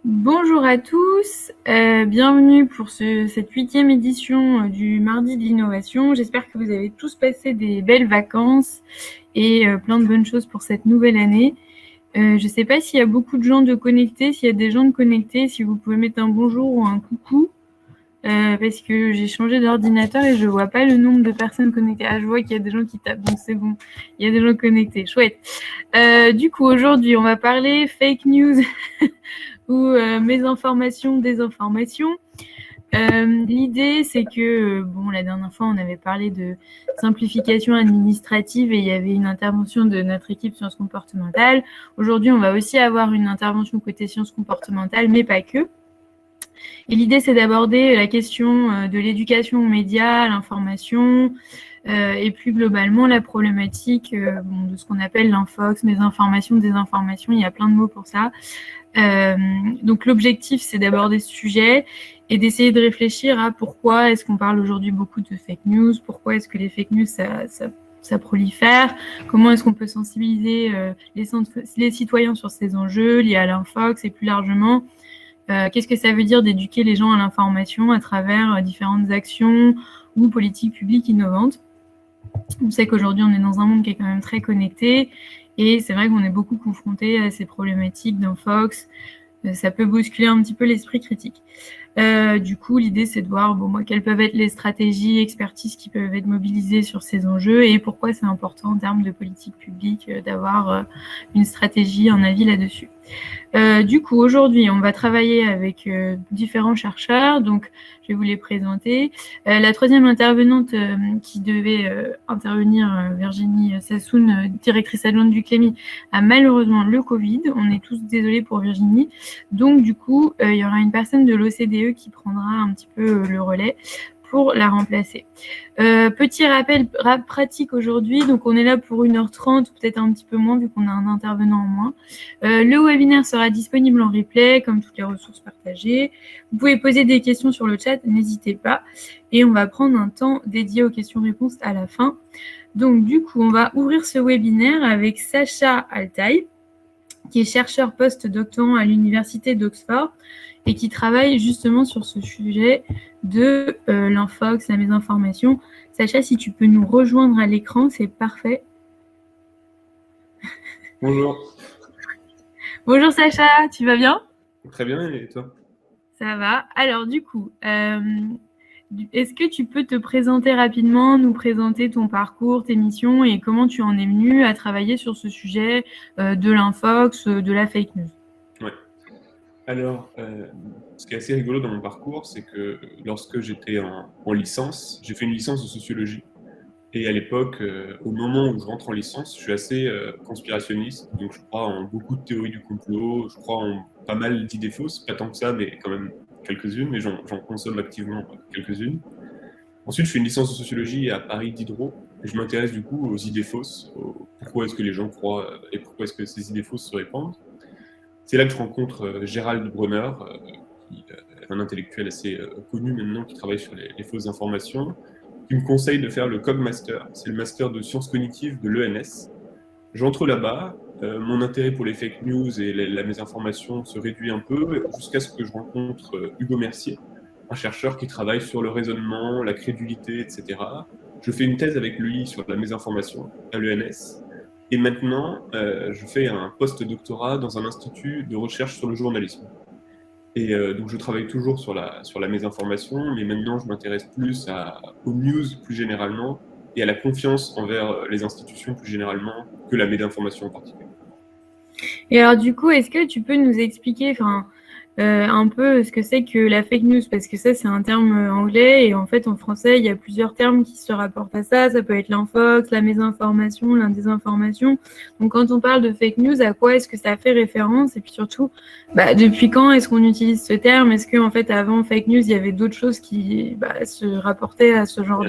Bonjour à tous, bienvenue pour cette 8e édition du Mardi de l'innovation. J'espère que vous avez tous passé des belles vacances et plein de bonnes choses pour cette nouvelle année. Je ne sais pas s'il y a beaucoup de gens de connectés, s'il y a des gens de connectés, si vous pouvez mettre un bonjour ou un coucou, parce que j'ai changé d'ordinateur et je vois pas le nombre de personnes connectées. Ah, je vois qu'il y a des gens qui tapent, donc c'est bon, il y a des gens connectés, chouette. Du coup, aujourd'hui, on va parler fake news ou mésinformation, désinformation. L'idée, c'est que, la dernière fois, on avait parlé de simplification administrative et il y avait une intervention de notre équipe sciences comportementales. Aujourd'hui, on va aussi avoir une intervention côté sciences comportementales, mais pas que. Et l'idée, c'est d'aborder la question de l'éducation aux médias, l'information, et plus globalement la problématique de ce qu'on appelle l'infox, mésinformation, désinformation, il y a plein de mots pour ça. Donc l'objectif, c'est d'aborder ce sujet et d'essayer de réfléchir à pourquoi est-ce qu'on parle aujourd'hui beaucoup de fake news, pourquoi est-ce que les fake news, ça prolifère, comment est-ce qu'on peut sensibiliser les citoyens sur ces enjeux liés à l'infox et plus largement, qu'est-ce que ça veut dire d'éduquer les gens à l'information à travers différentes actions ou politiques publiques innovantes. On sait qu'aujourd'hui, on est dans un monde qui est quand même très connecté et c'est vrai qu'on est beaucoup confronté à ces problématiques d'infox. Ça peut bousculer un petit peu l'esprit critique. Du coup, l'idée, c'est de voir quelles peuvent être les stratégies, expertises qui peuvent être mobilisées sur ces enjeux et pourquoi c'est important en termes de politique publique d'avoir une stratégie, un avis là-dessus. Du coup, aujourd'hui, on va travailler avec différents chercheurs, donc je vais vous les présenter. La troisième intervenante qui devait intervenir, Virginie Sassoon, directrice adjointe du CLEMI, a malheureusement le Covid. On est tous désolés pour Virginie. Donc, du coup, il y aura une personne de l'OCDE qui prendra un petit peu le relais pour la remplacer. Petit rappel pratique aujourd'hui, donc on est là pour 1h30, peut-être un petit peu moins vu qu'on a un intervenant en moins. Le webinaire sera disponible en replay, comme toutes les ressources partagées. Vous pouvez poser des questions sur le chat, n'hésitez pas. Et on va prendre un temps dédié aux questions-réponses à la fin. Donc du coup, on va ouvrir ce webinaire avec Sacha Altaï, qui est chercheur post-doctorant à l'université d'Oxford et qui travaille justement sur ce sujet de l'infox, la mésinformation. Sacha, si tu peux nous rejoindre à l'écran, c'est parfait. Bonjour. Bonjour Sacha, tu vas bien? Très bien, et toi? Ça va. Alors du coup, est-ce que tu peux te présenter rapidement, nous présenter ton parcours, tes missions et comment tu en es venu à travailler sur ce sujet de l'infox, de la fake news? Ouais. Alors, ce qui est assez rigolo dans mon parcours, c'est que lorsque j'étais en licence, j'ai fait une licence de sociologie. Et à l'époque, au moment où je rentre en licence, je suis assez conspirationniste. Donc, je crois en beaucoup de théories du complot. Je crois en pas mal d'idées fausses. Pas tant que ça, mais quand même quelques-unes. Mais j'en consomme activement quelques-unes. Ensuite, je fais une licence de sociologie à Paris Diderot. Et je m'intéresse du coup aux idées fausses. Pourquoi est-ce que les gens croient et pourquoi est-ce que ces idées fausses se répandent. C'est là que je rencontre Gérald Bronner, qui est un intellectuel assez connu maintenant, qui travaille sur les fausses informations, qui me conseille de faire le Cogmaster. C'est le master de sciences cognitives de l'ENS. J'entre là-bas, mon intérêt pour les fake news et la mésinformation se réduit un peu, jusqu'à ce que je rencontre Hugo Mercier, un chercheur qui travaille sur le raisonnement, la crédulité, etc. Je fais une thèse avec lui sur la mésinformation à l'ENS. Et maintenant, je fais un post-doctorat dans un institut de recherche sur le journalisme. Et donc, je travaille toujours sur la mésinformation, mais maintenant, je m'intéresse plus aux news plus généralement et à la confiance envers les institutions plus généralement que la mésinformation en particulier. Et alors du coup, est-ce que tu peux nous expliquer un peu ce que c'est que la fake news? Parce que ça, c'est un terme anglais et en fait, en français, il y a plusieurs termes qui se rapportent à ça. Ça peut être l'infox, la mésinformation, la désinformation. Donc quand on parle de fake news, à quoi est-ce que ça fait référence? Et puis surtout, depuis quand est-ce qu'on utilise ce terme? Est-ce qu'en fait, avant fake news, il y avait d'autres choses qui se rapportaient à ce genre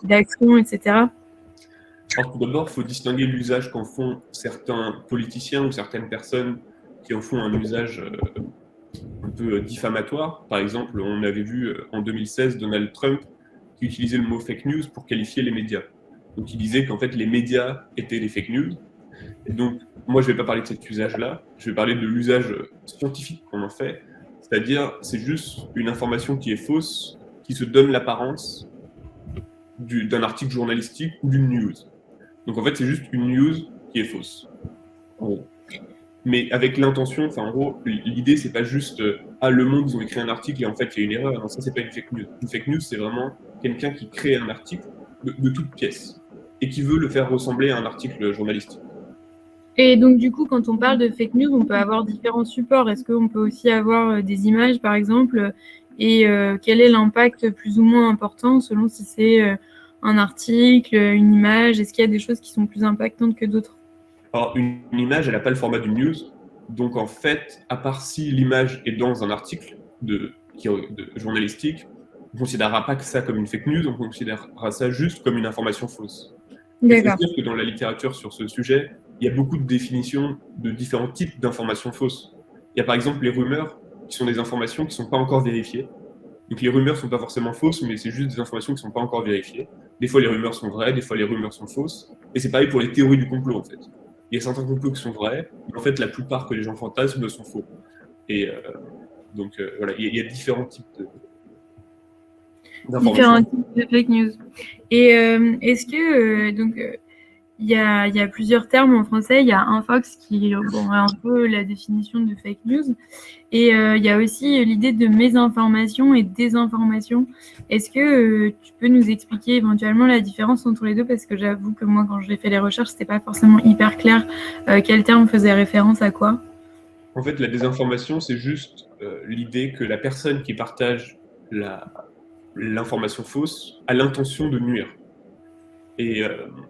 d'action, etc. Alors, tout d'abord, il faut distinguer l'usage qu'en font certains politiciens ou certaines personnes qui en font un usage un peu diffamatoire. Par exemple, on avait vu en 2016 Donald Trump qui utilisait le mot fake news pour qualifier les médias. Donc, il disait qu'en fait, les médias étaient des fake news. Et donc, moi, je ne vais pas parler de cet usage-là. Je vais parler de l'usage scientifique qu'on en fait. C'est-à-dire, c'est juste une information qui est fausse, qui se donne l'apparence d'un article journalistique ou d'une news. Donc en fait, c'est juste une news qui est fausse, en gros. Mais avec l'intention, enfin en gros, l'idée c'est pas juste Le Monde ils ont écrit un article et en fait il y a une erreur. Non, ça c'est pas une fake news. Une fake news c'est vraiment quelqu'un qui crée un article de toute pièce et qui veut le faire ressembler à un article journalistique. Et donc, du coup, quand on parle de fake news, on peut avoir différents supports. Est-ce qu'on peut aussi avoir des images, par exemple, et quel est l'impact plus ou moins important selon si c'est un article, une image? Est-ce qu'il y a des choses qui sont plus impactantes que d'autres? Alors, une image, elle n'a pas le format d'une news. Donc, en fait, à part si l'image est dans un article journalistique, on ne considérera pas que ça comme une fake news, on considérera ça juste comme une information fausse. Il faut dire que dans la littérature sur ce sujet, il y a beaucoup de définitions de différents types d'informations fausses. Il y a par exemple les rumeurs, qui sont des informations qui ne sont pas encore vérifiées. Donc les rumeurs ne sont pas forcément fausses, mais c'est juste des informations qui ne sont pas encore vérifiées. Des fois les rumeurs sont vraies, des fois les rumeurs sont fausses. Et c'est pareil pour les théories du complot en fait. Il y a certains complots qui sont vrais, mais en fait la plupart que les gens fantasment sont faux. Et donc voilà, il y a différents types d'informations. Différents types de fake news. Et est-ce que il y a plusieurs termes en français. Il y a infox qui est un peu la définition de fake news. Et il y a aussi l'idée de mésinformation et désinformation. Est-ce que tu peux nous expliquer éventuellement la différence entre les deux? Parce que j'avoue que moi, quand j'ai fait les recherches, c'était pas forcément hyper clair quel terme faisait référence à quoi. En fait, la désinformation, c'est juste l'idée que la personne qui partage l'information fausse a l'intention de nuire. Et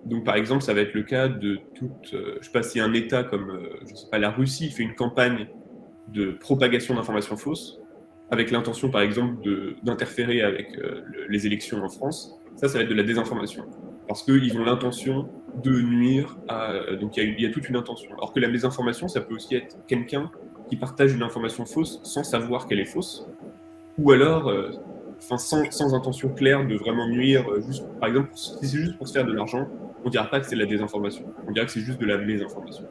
donc, par exemple, ça va être le cas de je sais pas si un État comme, je sais pas, la Russie fait une campagne de propagation d'informations fausses, avec l'intention, par exemple, d'interférer avec les élections en France. Ça va être de la désinformation. Parce qu'ils ont l'intention de nuire à... Donc, il y a toute une intention. Alors que la mésinformation, ça peut aussi être quelqu'un qui partage une information fausse sans savoir qu'elle est fausse. Ou alors... sans intention claire de vraiment nuire, par exemple, si c'est juste pour se faire de l'argent, on ne dira pas que c'est de la désinformation, on dira que c'est juste de la mésinformation.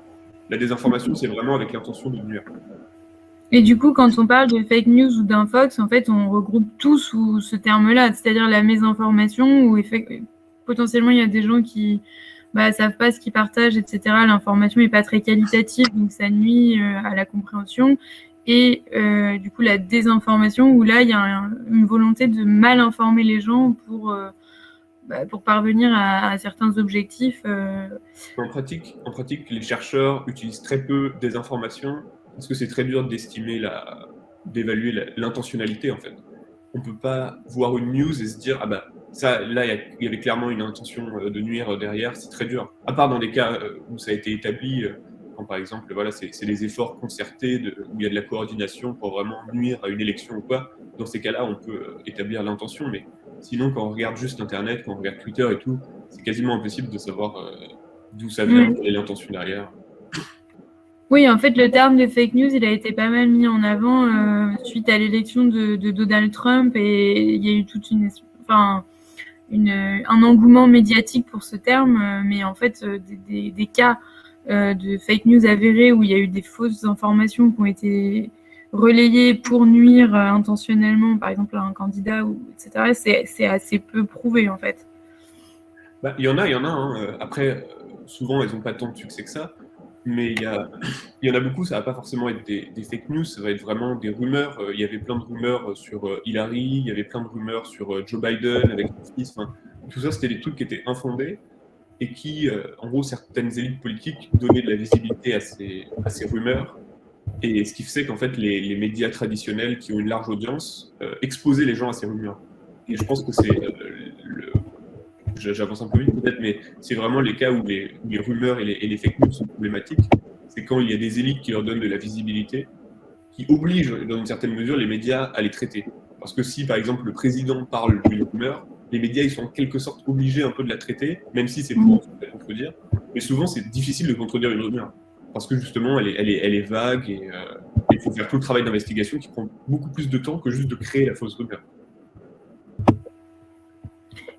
La désinformation, c'est vraiment avec l'intention de nuire. Et du coup, quand on parle de fake news ou d'infox, en fait, on regroupe tout sous ce terme-là, c'est-à-dire la mésinformation, où potentiellement il y a des gens qui savent pas ce qu'ils partagent, etc. L'information n'est pas très qualitative, donc ça nuit à la compréhension. Et du coup, la désinformation, où là, il y a une volonté de mal informer les gens pour parvenir à certains objectifs. En pratique, les chercheurs utilisent très peu désinformation parce que c'est très dur d'évaluer l'intentionnalité, en fait. On ne peut pas voir une news et se dire « Ah bah, ça, là, il y avait clairement une intention de nuire derrière », c'est très dur. À part dans des cas où ça a été établi, quand par exemple, voilà, c'est des efforts concertés où il y a de la coordination pour vraiment nuire à une élection ou quoi. Dans ces cas-là, on peut établir l'intention, mais sinon, quand on regarde juste Internet, quand on regarde Twitter et tout, c'est quasiment impossible de savoir d'où ça vient, quelle est l'intention derrière. Oui, en fait, le terme de fake news, il a été pas mal mis en avant suite à l'élection de Donald Trump, et il y a eu toute un engouement médiatique pour ce terme, mais en fait, des cas de fake news avérés où il y a eu des fausses informations qui ont été relayées pour nuire intentionnellement, par exemple, à un candidat, etc., c'est assez peu prouvé, en fait. Il y en a. Hein. Après, souvent, elles n'ont pas tant de succès que ça. Mais il y en a beaucoup, ça va pas forcément être des fake news, ça va être vraiment des rumeurs. Il y avait plein de rumeurs sur Hillary, il y avait plein de rumeurs sur Joe Biden avec son fils. Enfin, tout ça, c'était des trucs qui étaient infondés et qui, en gros, certaines élites politiques donnaient de la visibilité à ces rumeurs. Et ce qui faisait qu'en fait, les médias traditionnels qui ont une large audience exposaient les gens à ces rumeurs. Et je pense que c'est j'avance un peu vite peut-être, mais c'est vraiment les cas où les rumeurs et les fake news sont problématiques. C'est quand il y a des élites qui leur donnent de la visibilité, qui obligent, dans une certaine mesure, les médias à les traiter. Parce que si, par exemple, le président parle d'une rumeur, les médias, ils sont en quelque sorte obligés un peu de la traiter, même si c'est pour la contredire. Mais souvent, c'est difficile de contredire une rumeur. Parce que justement, elle est vague et il faut faire tout le travail d'investigation qui prend beaucoup plus de temps que juste de créer la fausse rumeur.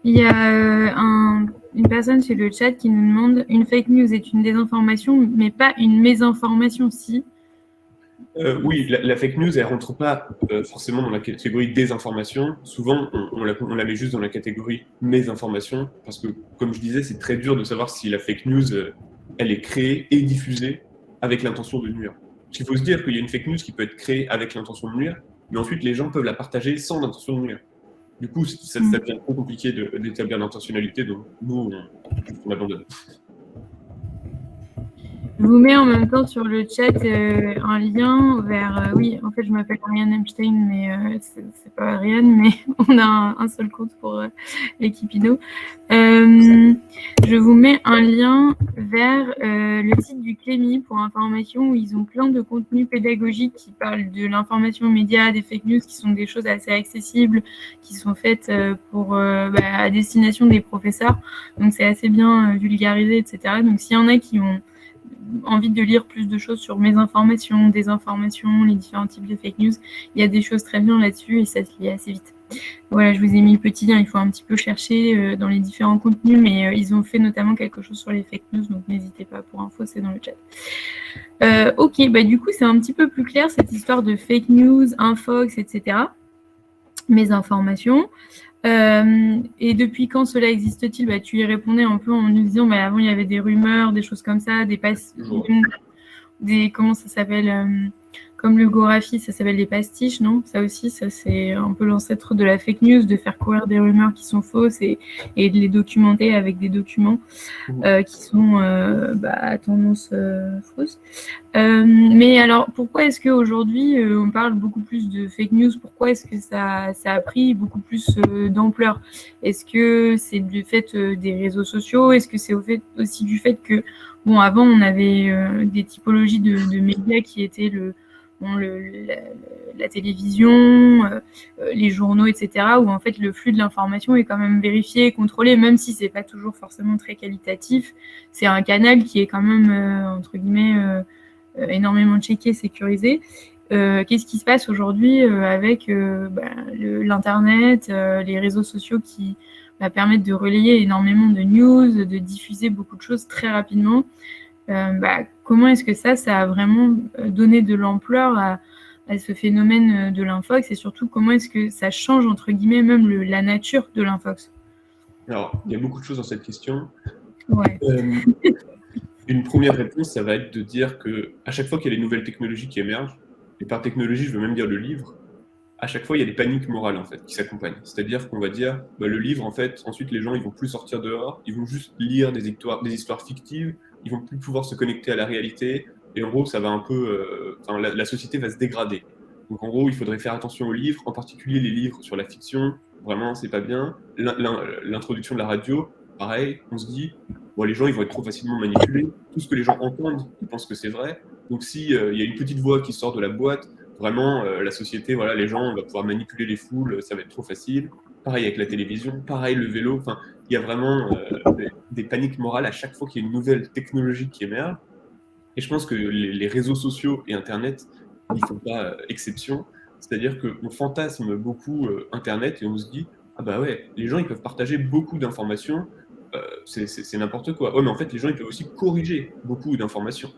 Il y a une personne sur le chat qui nous demande: une fake news est une désinformation, mais pas une mésinformation, si? Oui, la fake news, elle rentre pas forcément dans la catégorie désinformation. Souvent, on la met juste dans la catégorie mésinformation, parce que, comme je disais, c'est très dur de savoir si la fake news, elle est créée et diffusée avec l'intention de nuire. Parce qu'il faut se dire qu'il y a une fake news qui peut être créée avec l'intention de nuire, mais ensuite les gens peuvent la partager sans l'intention de nuire. Du coup, ça devient trop compliqué d'établir l'intentionnalité, donc nous, on abandonne. Je vous mets en même temps sur le chat un lien vers... oui, en fait, je m'appelle Ariane Epstein, mais c'est pas Ariane, mais on a un seul compte pour l'équipe IDO. Je vous mets un lien vers le site du Clémy pour information, où ils ont plein de contenus pédagogiques qui parlent de l'information média, des fake news, qui sont des choses assez accessibles, qui sont faites à destination des professeurs. Donc, c'est assez bien vulgarisé, etc. Donc, s'il y en a qui ont envie de lire plus de choses sur mésinformation, désinformation, les différents types de fake news, il y a des choses très bien là-dessus et ça se lit assez vite. Voilà, je vous ai mis le petit lien, il faut un petit peu chercher dans les différents contenus, mais ils ont fait notamment quelque chose sur les fake news, donc n'hésitez pas, pour info, c'est dans le chat. Ok, du coup, c'est un petit peu plus clair, cette histoire de fake news, infox, etc. Mésinformation. Et depuis quand cela existe-t-il? Tu y répondais un peu en nous disant avant il y avait des rumeurs, des choses comme ça, comment ça s'appelle, comme le Gorafi, ça s'appelle des pastiches, non? Ça aussi, ça c'est un peu l'ancêtre de la fake news, de faire courir des rumeurs qui sont fausses et de les documenter avec des documents qui sont à tendance fausse. Mais alors, pourquoi est-ce qu'aujourd'hui, on parle beaucoup plus de fake news? Pourquoi est-ce que ça a pris beaucoup plus d'ampleur? Est-ce que c'est du fait des réseaux sociaux? Est-ce que c'est aussi du fait que, avant, on avait des typologies de médias qui étaient la télévision, les journaux, etc., où en fait le flux de l'information est quand même vérifié, contrôlé, même si c'est pas toujours forcément très qualitatif. C'est un canal qui est quand même, entre guillemets, énormément checké, sécurisé. Qu'est-ce qui se passe aujourd'hui avec l'Internet, les réseaux sociaux qui permettent de relayer énormément de news, de diffuser beaucoup de choses très rapidement? Comment est-ce que ça a vraiment donné de l'ampleur à ce phénomène de l'infox, et surtout comment est-ce que ça change entre guillemets même la nature de l'infox? Alors, il y a beaucoup de choses dans cette question. Ouais. Une première réponse, ça va être de dire que à chaque fois qu'il y a des nouvelles technologies qui émergent, et par technologie, je veux même dire le livre, à chaque fois, il y a des paniques morales en fait qui s'accompagnent. C'est-à-dire qu'on va dire, le livre, en fait, ensuite les gens, ils vont plus sortir dehors, ils vont juste lire des histoires fictives, ils vont plus pouvoir se connecter à la réalité, et en gros, ça va un peu, la société va se dégrader. Donc en gros, il faudrait faire attention aux livres, en particulier les livres sur la fiction. Vraiment, c'est pas bien. L'introduction de la radio, pareil, on se dit, les gens, ils vont être trop facilement manipulés. Tout ce que les gens entendent, ils pensent que c'est vrai. Donc si y a une petite voix qui sort de la boîte, vraiment, la société, les gens, on va pouvoir manipuler les foules, ça va être trop facile. Pareil avec la télévision, pareil le vélo. Enfin, il y a vraiment des paniques morales à chaque fois qu'il y a une nouvelle technologie qui émerge. Et je pense que les réseaux sociaux et Internet n'y font pas exception. C'est-à-dire qu'on fantasme beaucoup Internet et on se dit, ah bah ouais, les gens, ils peuvent partager beaucoup d'informations, c'est n'importe quoi. Ouais, mais en fait, les gens, ils peuvent aussi corriger beaucoup d'informations.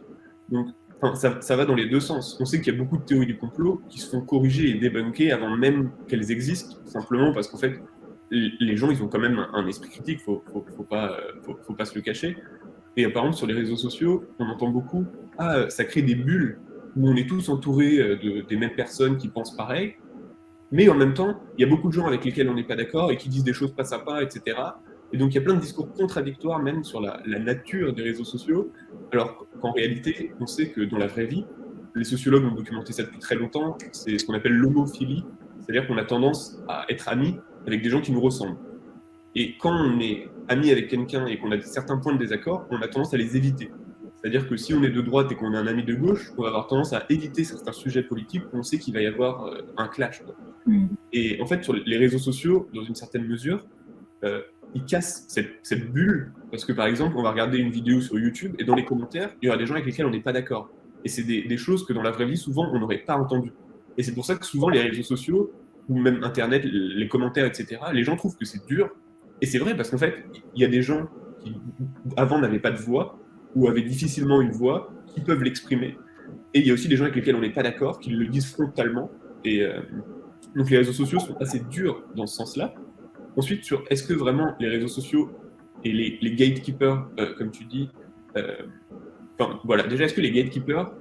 Donc, ça va dans les deux sens. On sait qu'il y a beaucoup de théories du complot qui se font corriger et débunker avant même qu'elles existent, simplement parce qu'en fait, les gens, ils ont quand même un esprit critique, faut pas se le cacher. Et par exemple, sur les réseaux sociaux, on entend beaucoup « Ah, ça crée des bulles où on est tous entourés des mêmes personnes qui pensent pareil. » Mais en même temps, il y a beaucoup de gens avec lesquels on n'est pas d'accord et qui disent des choses pas sympas, etc. Et donc, il y a plein de discours contradictoires même sur la nature des réseaux sociaux, alors qu'en réalité, on sait que dans la vraie vie, les sociologues ont documenté ça depuis très longtemps, c'est ce qu'on appelle l'homophilie, c'est-à-dire qu'on a tendance à être amis avec des gens qui nous ressemblent. Et quand on est ami avec quelqu'un et qu'on a certains points de désaccord, on a tendance à les éviter. C'est-à-dire que si on est de droite et qu'on est un ami de gauche, on va avoir tendance à éviter certains sujets politiques où on sait qu'il va y avoir un clash. Et en fait, sur les réseaux sociaux, dans une certaine mesure, ils cassent cette bulle, parce que par exemple, on va regarder une vidéo sur YouTube et dans les commentaires, il y aura des gens avec lesquels on n'est pas d'accord. Et c'est des choses que dans la vraie vie, souvent, on n'aurait pas entendues. Et c'est pour ça que souvent, les réseaux sociaux, ou même Internet, les commentaires, etc., les gens trouvent que c'est dur. Et c'est vrai, parce qu'en fait, il y a des gens qui, avant, n'avaient pas de voix, ou avaient difficilement une voix, qui peuvent l'exprimer. et il y a aussi des gens avec lesquels on n'est pas d'accord, qui le disent frontalement. Et donc les réseaux sociaux sont assez durs dans ce sens-là. Ensuite, sur est-ce que vraiment les réseaux sociaux et les gatekeepers, comme tu dis, enfin, voilà, déjà, est-ce que les gatekeepers,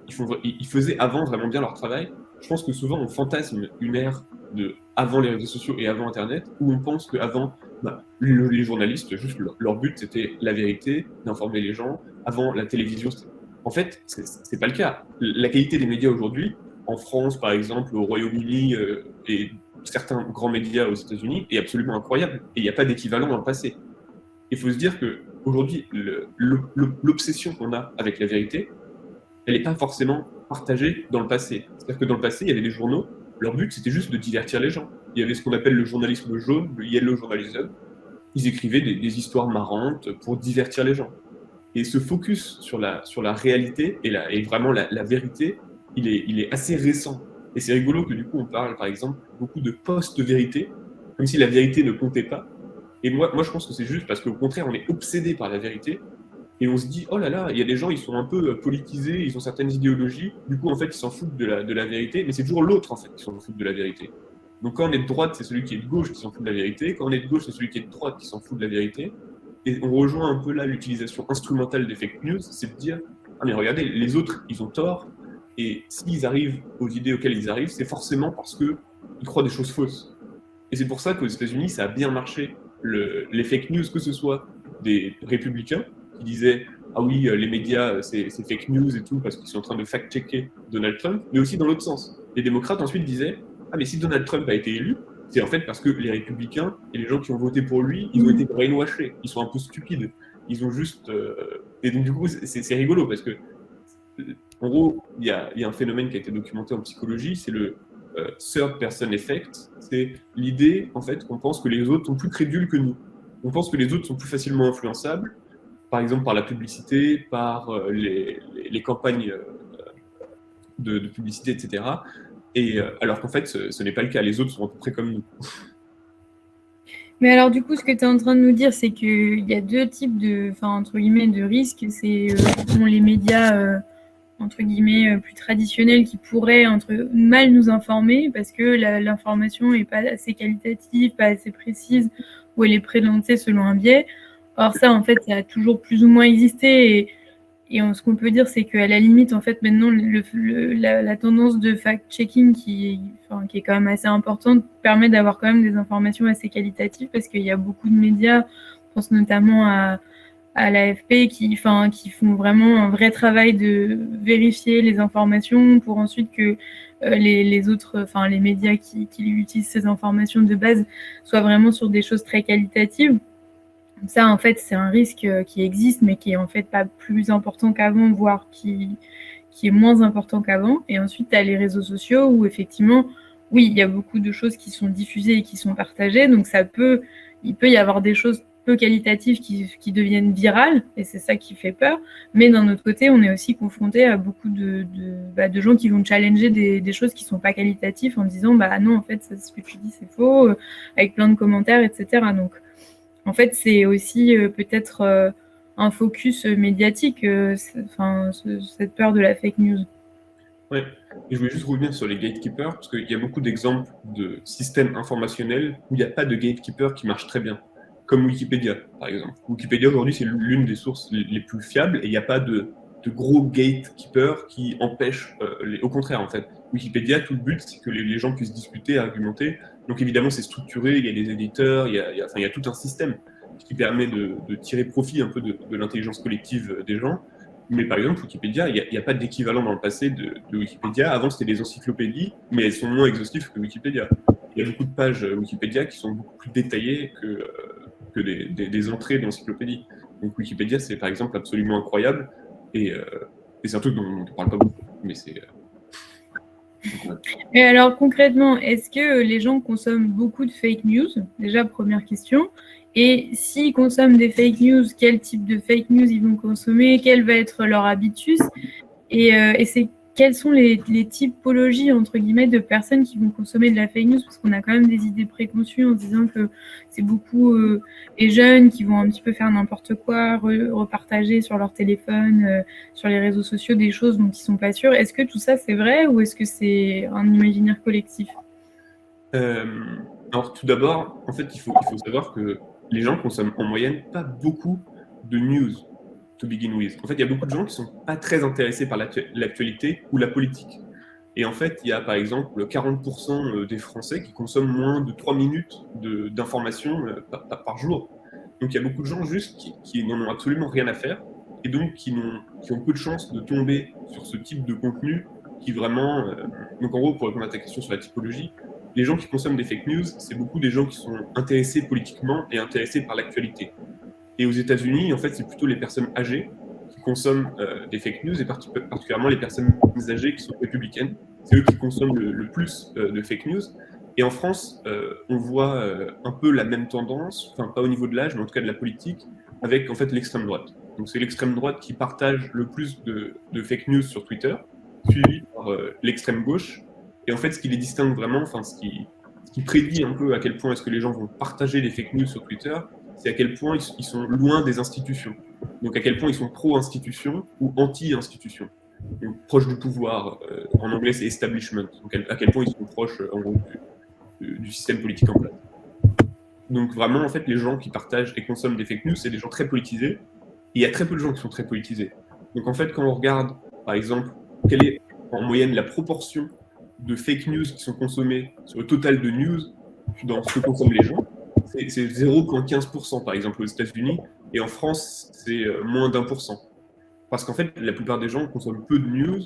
ils faisaient avant vraiment bien leur travail? Je pense que souvent, on fantasme une ère de avant les réseaux sociaux et avant Internet, où on pense qu'avant, les journalistes, juste leur but, c'était la vérité, d'informer les gens. Avant, la télévision, en fait, c'est pas le cas. La qualité des médias aujourd'hui, en France, par exemple, au Royaume-Uni et certains grands médias aux États-Unis, est absolument incroyable. Et il n'y a pas d'équivalent dans le passé. Il faut se dire qu'aujourd'hui, l'obsession qu'on a avec la vérité, elle n'est pas forcément partagée dans le passé. C'est-à-dire que dans le passé, il y avait des journaux, leur but c'était juste de divertir les gens. Il y avait ce qu'on appelle le journalisme jaune, le yellow journalism. Ils écrivaient des histoires marrantes pour divertir les gens. Et ce focus sur la réalité et vraiment la vérité, il est assez récent. Et c'est rigolo que du coup on parle par exemple beaucoup de post-vérité, comme si la vérité ne comptait pas. Et moi je pense que c'est juste parce qu'au contraire, on est obsédé par la vérité et on se dit, oh là là, il y a des gens, ils sont un peu politisés, ils ont certaines idéologies, du coup, en fait, ils s'en foutent de la vérité, mais c'est toujours l'autre, en fait, qui s'en fout de la vérité. Donc quand on est de droite, c'est celui qui est de gauche qui s'en fout de la vérité, quand on est de gauche, c'est celui qui est de droite qui s'en fout de la vérité. Et on rejoint un peu là l'utilisation instrumentale des fake news, c'est de dire, ah mais regardez, les autres, ils ont tort, et s'ils arrivent aux idées auxquelles ils arrivent, c'est forcément parce qu'ils croient des choses fausses. Et c'est pour ça qu'aux États-Unis, ça a bien marché, les fake news, que ce soit des républicains qui disaient ah oui, les médias, c'est fake news et tout, parce qu'ils sont en train de fact-checker Donald Trump, mais aussi dans l'autre sens. Les démocrates ensuite disaient ah mais si Donald Trump a été élu, c'est en fait parce que les républicains et les gens qui ont voté pour lui, ils ont été brainwashés, ils sont un peu stupides, ils ont juste... Et donc du coup, c'est rigolo, parce que en gros, il y a un phénomène qui a été documenté en psychologie, c'est le third person effect, c'est l'idée en fait qu'on pense que les autres sont plus crédules que nous. On pense que les autres sont plus facilement influençables, par exemple par la publicité, par les campagnes de publicité, etc. Et alors qu'en fait, ce n'est pas le cas. Les autres sont à peu près comme nous. Mais alors, du coup, ce que tu es en train de nous dire, c'est qu'il y a deux types de, enfin, entre guillemets, de risques. C'est les médias, entre guillemets, plus traditionnels qui pourraient mal nous informer parce que l'information n'est pas assez qualitative, pas assez précise, ou elle est présentée selon un biais. Or, ça, en fait, ça a toujours plus ou moins existé. Et ce qu'on peut dire, c'est qu'à la limite, en fait, maintenant, la tendance de fact-checking qui est quand même assez importante permet d'avoir quand même des informations assez qualitatives parce qu'il y a beaucoup de médias, je pense notamment à l'AFP, qui font vraiment un vrai travail de vérifier les informations pour ensuite que les autres, les médias qui utilisent ces informations de base soient vraiment sur des choses très qualitatives. Ça, en fait, c'est un risque qui existe, mais qui est en fait pas plus important qu'avant, voire qui est moins important qu'avant. Et ensuite, tu as les réseaux sociaux où, effectivement, oui, il y a beaucoup de choses qui sont diffusées et qui sont partagées. Donc, il peut y avoir des choses peu qualitatives qui deviennent virales, et c'est ça qui fait peur. Mais d'un autre côté, on est aussi confronté à beaucoup de gens qui vont challenger des choses qui sont pas qualitatives en disant, bah non, en fait, ce que tu dis, c'est faux, avec plein de commentaires, etc. Donc, en fait, c'est aussi peut-être un focus médiatique, cette peur de la fake news. Ouais. Et je voulais juste revenir sur les gatekeepers, parce qu'il y a beaucoup d'exemples de systèmes informationnels où il n'y a pas de gatekeeper qui marche très bien, comme Wikipédia, par exemple. Wikipédia, aujourd'hui, c'est l'une des sources les plus fiables, et il n'y a pas de gros gatekeepers qui empêchent... Au contraire, en fait. Wikipédia, tout le but, c'est que les gens puissent discuter, argumenter. Donc évidemment, c'est structuré, il y a des éditeurs, il y a tout un système qui permet de tirer profit un peu de l'intelligence collective des gens. Mais par exemple, Wikipédia, il n'y a pas d'équivalent dans le passé de Wikipédia. Avant, c'était des encyclopédies, mais elles sont moins exhaustives que Wikipédia. Il y a beaucoup de pages Wikipédia qui sont beaucoup plus détaillées que des entrées d'encyclopédie. Donc Wikipédia, c'est par exemple absolument incroyable. Et c'est un truc dont on ne parle pas beaucoup. Mais c'est... Et alors concrètement, est-ce que les gens consomment beaucoup de fake news? Déjà, première question. Et s'ils consomment des fake news, quel type de fake news ils vont consommer? Quel va être leur habitus? Et c'est quelles sont les typologies, entre guillemets, de personnes qui vont consommer de la fake news? Parce qu'on a quand même des idées préconçues en se disant que c'est beaucoup les jeunes qui vont un petit peu faire n'importe quoi, repartager sur leur téléphone, sur les réseaux sociaux, des choses dont ils sont pas sûrs. Est-ce que tout ça, c'est vrai ou est-ce que c'est un imaginaire collectif? Alors tout d'abord, en fait, il faut savoir que les gens consomment en moyenne pas beaucoup de news to begin with. En fait, il y a beaucoup de gens qui sont pas très intéressés par l'actualité ou la politique. Et en fait, il y a par exemple 40% des Français qui consomment moins de 3 minutes d'informations par jour. Donc il y a beaucoup de gens juste qui n'en ont absolument rien à faire et donc qui ont peu de chances de tomber sur ce type de contenu qui vraiment... donc en gros, pour répondre à ta question sur la typologie, les gens qui consomment des fake news, c'est beaucoup des gens qui sont intéressés politiquement et intéressés par l'actualité. Et aux États-Unis, en fait, c'est plutôt les personnes âgées qui consomment des fake news, et particulièrement les personnes âgées qui sont républicaines. C'est eux qui consomment le plus de fake news. Et en France, on voit un peu la même tendance, enfin pas au niveau de l'âge, mais en tout cas de la politique, avec en fait l'extrême droite. Donc c'est l'extrême droite qui partage le plus de fake news sur Twitter, suivi par l'extrême gauche. Et en fait, ce qui les distingue vraiment, enfin ce qui prédit un peu à quel point est-ce que les gens vont partager les fake news sur Twitter, c'est à quel point ils sont loin des institutions. Donc à quel point ils sont pro-institution ou anti-institution. Donc, proches du pouvoir, en anglais c'est establishment, donc à quel point ils sont proches en gros du système politique en place. Donc vraiment en fait les gens qui partagent et consomment des fake news, c'est des gens très politisés, et il y a très peu de gens qui sont très politisés. Donc en fait quand on regarde par exemple quelle est en moyenne la proportion de fake news qui sont consommées sur le total de news dans ce que consomment les gens, c'est 0,15% par exemple aux États-Unis, et en France c'est moins d'1%. Parce qu'en fait la plupart des gens consomment peu de news,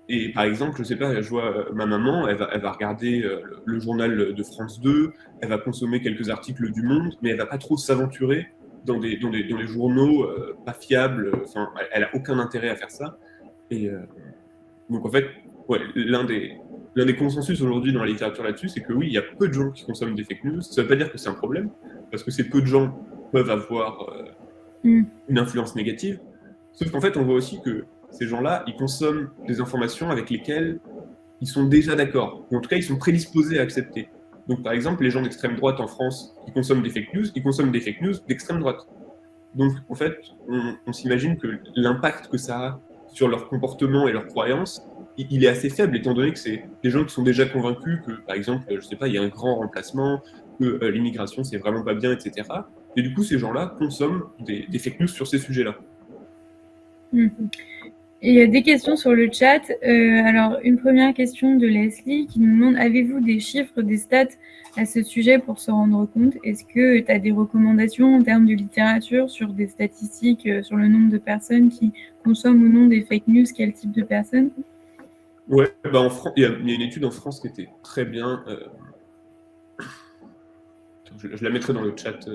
et par exemple, je sais pas, je vois ma maman, elle va regarder le journal de France 2, elle va consommer quelques articles du Monde, mais elle va pas trop s'aventurer dans les journaux pas fiables. Enfin, elle a aucun intérêt à faire ça. Et donc en fait, ouais, l'un des consensus aujourd'hui dans la littérature là-dessus, c'est que oui, il y a peu de gens qui consomment des fake news. Ça veut pas dire que c'est un problème, parce que ces peu de gens peuvent avoir une influence négative. Sauf qu'en fait, on voit aussi que ces gens-là, ils consomment des informations avec lesquelles ils sont déjà d'accord, ou en tout cas, ils sont prédisposés à accepter. Donc, par exemple, les gens d'extrême droite en France qui consomment des fake news, ils consomment des fake news d'extrême droite. Donc, en fait, on s'imagine que l'impact que ça a sur leur comportement et leurs croyances, il est assez faible, étant donné que c'est des gens qui sont déjà convaincus que, par exemple, je sais pas, il y a un grand remplacement, que l'immigration, c'est vraiment pas bien, etc. Et du coup, ces gens-là consomment des fake news sur ces sujets-là. Et il y a des questions sur le chat. Alors, une première question de Leslie qui nous demande: avez-vous des chiffres, des stats à ce sujet pour se rendre compte? Est-ce que tu as des recommandations en termes de littérature sur des statistiques, sur le nombre de personnes qui consomment ou non des fake news? Quel type de personnes? Ouais, bah il y a une étude en France qui était très bien. Je la mettrai dans le chat.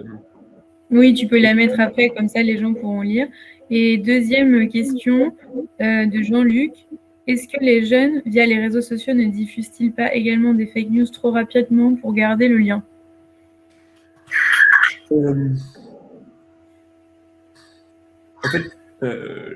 Oui, tu peux la mettre après, comme ça les gens pourront lire. Et deuxième question de Jean-Luc: est-ce que les jeunes, via les réseaux sociaux, ne diffusent-ils pas également des fake news trop rapidement pour garder le lien? En fait,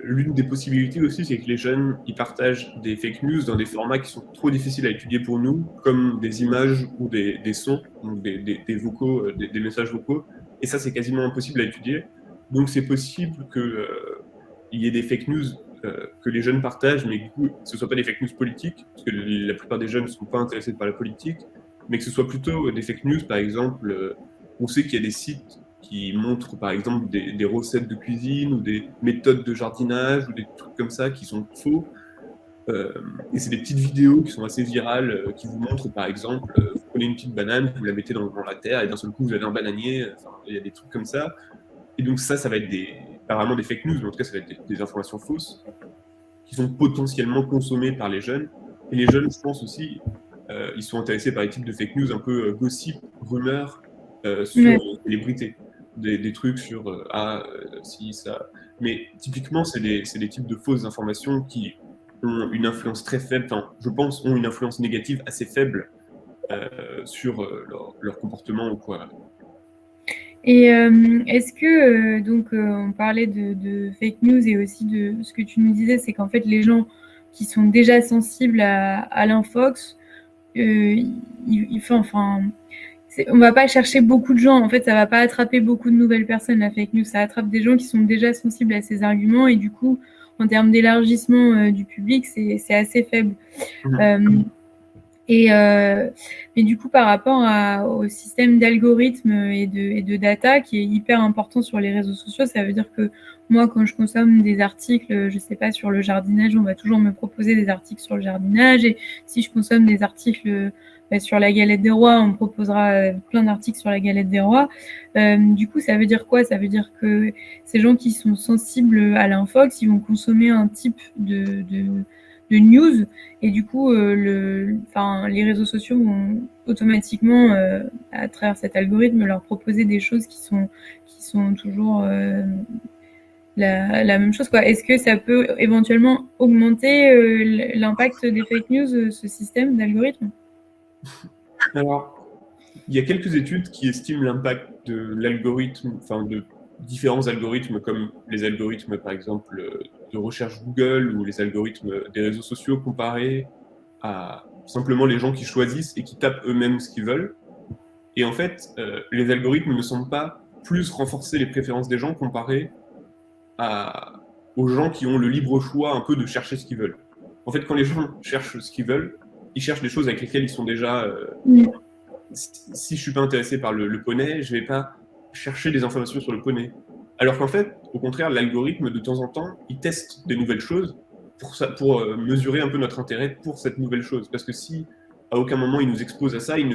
l'une des possibilités aussi, c'est que les jeunes, ils partagent des fake news dans des formats qui sont trop difficiles à étudier pour nous, comme des images ou des sons, donc des vocaux, des messages vocaux. Et ça, c'est quasiment impossible à étudier. Donc, c'est possible qu'il y ait des fake news que les jeunes partagent, mais que ce ne soient pas des fake news politiques, parce que la plupart des jeunes ne sont pas intéressés par la politique, mais que ce soit plutôt des fake news, par exemple, on sait qu'il y a des sites qui montrent par exemple des recettes de cuisine ou des méthodes de jardinage ou des trucs comme ça qui sont faux. Et c'est des petites vidéos qui sont assez virales, qui vous montrent par exemple, vous prenez une petite banane, vous la mettez dans la terre et d'un seul coup vous avez un bananier. Enfin, il y a des trucs comme ça. Et donc ça va être pas vraiment des fake news, mais en tout cas ça va être des informations fausses qui sont potentiellement consommées par les jeunes. Et les jeunes, je pense aussi, ils sont intéressés par les types de fake news un peu gossip, rumeurs sur les célébrités. Des trucs sur si, ça. Mais typiquement, c'est des types de fausses informations qui ont une influence très faible, enfin, je pense, ont une influence négative assez faible sur leur comportement ou quoi. Et est-ce que, donc, on parlait de fake news et aussi de ce que tu nous disais, c'est qu'en fait, les gens qui sont déjà sensibles à l'infox, on va pas chercher beaucoup de gens. En fait, ça va pas attraper beaucoup de nouvelles personnes, la fake news. Ça attrape des gens qui sont déjà sensibles à ces arguments et du coup, en termes d'élargissement du public, c'est assez faible. Mais du coup, par rapport au système d'algorithmes et de data qui est hyper important sur les réseaux sociaux, ça veut dire que moi, quand je consomme des articles, je sais pas, sur le jardinage, on va toujours me proposer des articles sur le jardinage. Et si je consomme des articles sur la galette des rois, on me proposera plein d'articles sur la galette des rois. Du coup, ça veut dire quoi? Ça veut dire que ces gens qui sont sensibles à l'infox, ils vont consommer un type de news et du coup les réseaux sociaux vont automatiquement à travers cet algorithme leur proposer des choses qui sont toujours la même chose, quoi. Est-ce que ça peut éventuellement augmenter l'impact des fake news, ce système d'algorithme? Alors, il y a quelques études qui estiment l'impact de l'algorithme, enfin de différents algorithmes comme les algorithmes par exemple de recherche Google ou les algorithmes des réseaux sociaux comparés à simplement les gens qui choisissent et qui tapent eux-mêmes ce qu'ils veulent. Et en fait, les algorithmes ne semblent pas plus renforcer les préférences des gens comparés aux gens qui ont le libre choix un peu de chercher ce qu'ils veulent. En fait, quand les gens cherchent ce qu'ils veulent, ils cherchent des choses avec lesquelles ils sont déjà... si je suis pas intéressé par le poney, je vais pas chercher des informations sur le poney. Alors qu'en fait, au contraire, l'algorithme, de temps en temps, il teste des nouvelles choses pour mesurer un peu notre intérêt pour cette nouvelle chose. Parce que si à aucun moment il nous expose à ça, il ne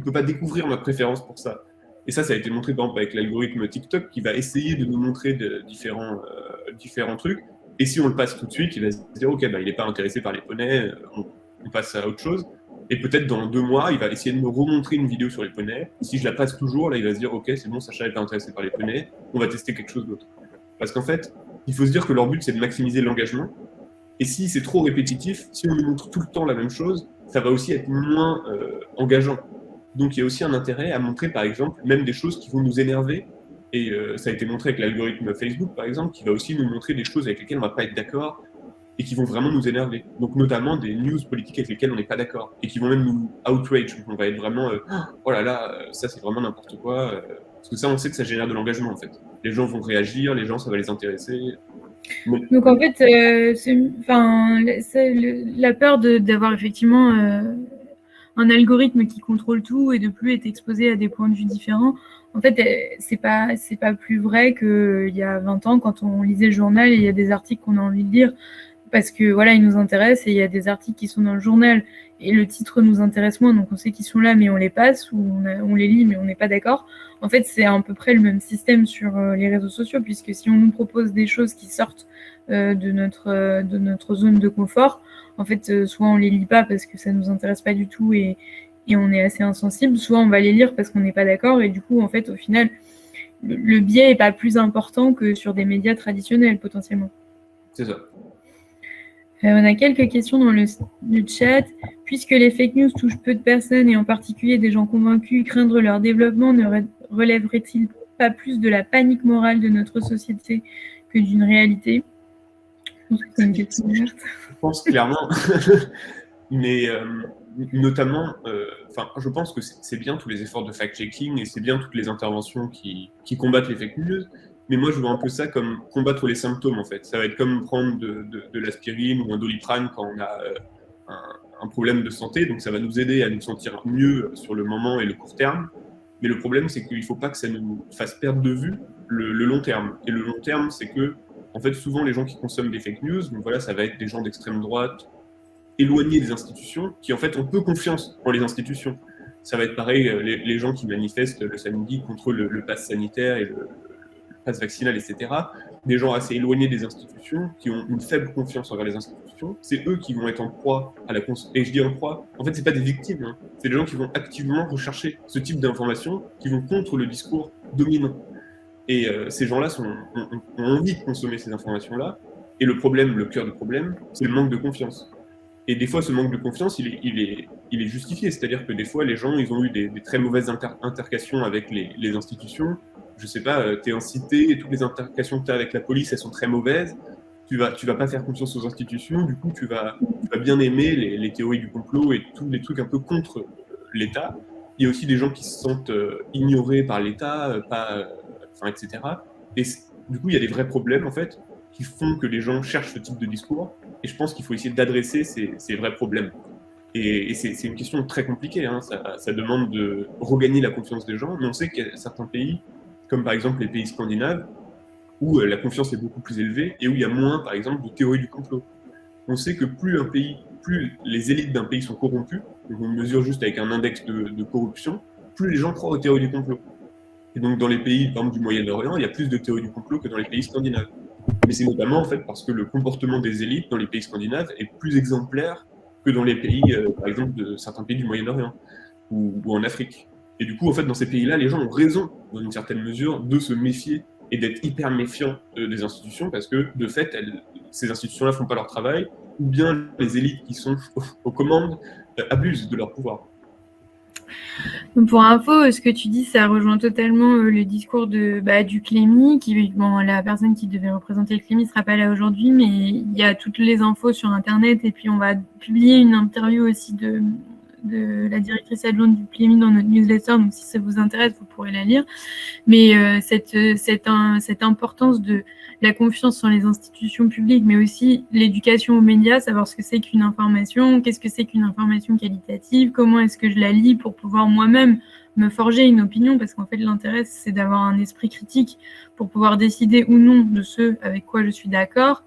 peut pas découvrir notre préférence pour ça. Et ça a été montré par exemple avec l'algorithme TikTok qui va essayer de nous montrer différents trucs. Et si on le passe tout de suite, il va se dire ok, bah, il n'est pas intéressé par les poneys, on passe à autre chose. Et peut-être dans 2 mois, il va essayer de me remontrer une vidéo sur les poneys. Si je la passe toujours, là, il va se dire ok, c'est bon, Sacha n'est pas intéressé par les poneys, on va tester quelque chose d'autre. Parce qu'en fait, il faut se dire que leur but c'est de maximiser l'engagement. Et si c'est trop répétitif, si on nous montre tout le temps la même chose, ça va aussi être moins engageant. Donc il y a aussi un intérêt à montrer, par exemple, même des choses qui vont nous énerver. Et ça a été montré avec l'algorithme Facebook, par exemple, qui va aussi nous montrer des choses avec lesquelles on ne va pas être d'accord et qui vont vraiment nous énerver. Donc notamment des news politiques avec lesquelles on n'est pas d'accord et qui vont même nous outrage. Donc on va être vraiment oh là là, ça c'est vraiment n'importe quoi. Parce que ça, on sait que ça génère de l'engagement en fait. Les gens vont réagir, les gens ça va les intéresser. Donc en fait, la peur d'avoir effectivement un algorithme qui contrôle tout et de plus être exposé à des points de vue différents, en fait, c'est pas plus vrai qu'il y a 20 ans quand on lisait le journal et il y a des articles qu'on a envie de lire parce que voilà, ils nous intéressent et il y a des articles qui sont dans le journal et le titre nous intéresse moins, donc on sait qu'ils sont là mais on les passe ou on les lit mais on n'est pas d'accord. En fait, c'est à peu près le même système sur les réseaux sociaux puisque si on nous propose des choses qui sortent de notre zone de confort, en fait, soit on les lit pas parce que ça nous intéresse pas du tout et on est assez insensible, soit on va les lire parce qu'on n'est pas d'accord et du coup, en fait, au final, le biais est pas plus important que sur des médias traditionnels potentiellement. C'est ça. On a quelques questions dans le chat. Puisque les fake news touchent peu de personnes et en particulier des gens convaincus, craindre leur développement ne relèverait-il pas plus de la panique morale de notre société que d'une réalité? Je pense que c'est une question ouverte. Je pense clairement, mais notamment, je pense que c'est bien tous les efforts de fact-checking et c'est bien toutes les interventions qui combattent les fake news. Mais moi, je vois un peu ça comme combattre les symptômes, en fait. Ça va être comme prendre de l'aspirine ou un Doliprane quand on a un problème de santé. Donc, ça va nous aider à nous sentir mieux sur le moment et le court terme. Mais le problème, c'est qu'il ne faut pas que ça nous fasse perdre de vue le long terme. Et le long terme, c'est que, en fait, souvent, les gens qui consomment des fake news, donc voilà, ça va être des gens d'extrême droite, éloignés des institutions, qui, en fait, ont peu confiance en les institutions. Ça va être pareil, les gens qui manifestent le samedi contre le pass sanitaire et le passe vaccinal, etc., des gens assez éloignés des institutions, qui ont une faible confiance envers les institutions, c'est eux qui vont être en proie à la Et je dis en proie, en fait, c'est pas des victimes, hein. C'est des gens qui vont activement rechercher ce type d'informations, qui vont contre le discours dominant. Et ces gens-là ont envie de consommer ces informations-là, et le problème, le cœur du problème, c'est le manque de confiance. Et des fois, ce manque de confiance, il est justifié. C'est-à-dire que des fois, les gens, ils ont eu des très mauvaises intercations avec les institutions. Je sais pas, tu es en cité et toutes les intercations que tu as avec la police, elles sont très mauvaises. tu vas pas faire confiance aux institutions, du coup, tu vas bien aimer les théories du complot et tous les trucs un peu contre l'État. Il y a aussi des gens qui se sentent ignorés par l'État, pas, enfin, etc. Et du coup, il y a des vrais problèmes, en fait, qui font que les gens cherchent ce type de discours. Et je pense qu'il faut essayer d'adresser ces vrais problèmes. Et c'est une question très compliquée, hein. Ça demande de regagner la confiance des gens. Mais on sait qu'il y a certains pays, comme par exemple les pays scandinaves, où la confiance est beaucoup plus élevée et où il y a moins, par exemple, de théorie du complot. On sait que plus les élites d'un pays sont corrompues, donc on mesure juste avec un index de corruption, plus les gens croient aux théories du complot. Et donc dans les pays, par exemple, du Moyen-Orient, il y a plus de théories du complot que dans les pays scandinaves. Mais c'est notamment en fait parce que le comportement des élites dans les pays scandinaves est plus exemplaire que dans les pays, par exemple, de certains pays du Moyen-Orient ou en Afrique. Et du coup, en fait, dans ces pays-là, les gens ont raison, dans une certaine mesure, de se méfier et d'être hyper méfiants des institutions parce que, de fait, ces institutions-là font pas leur travail, ou bien les élites qui sont aux commandes abusent de leur pouvoir. Donc pour info, ce que tu dis, ça rejoint totalement le discours du Clémy, la personne qui devait représenter le Clémy ne sera pas là aujourd'hui, mais il y a toutes les infos sur Internet, et puis on va publier une interview aussi de la directrice adjointe du Clémy dans notre newsletter, donc si ça vous intéresse, vous pourrez la lire. Mais cette importance de la confiance dans les institutions publiques, mais aussi l'éducation aux médias, savoir ce que c'est qu'une information, qu'est-ce que c'est qu'une information qualitative, comment est-ce que je la lis pour pouvoir moi-même me forger une opinion, parce qu'en fait l'intérêt c'est d'avoir un esprit critique pour pouvoir décider ou non de ce avec quoi je suis d'accord,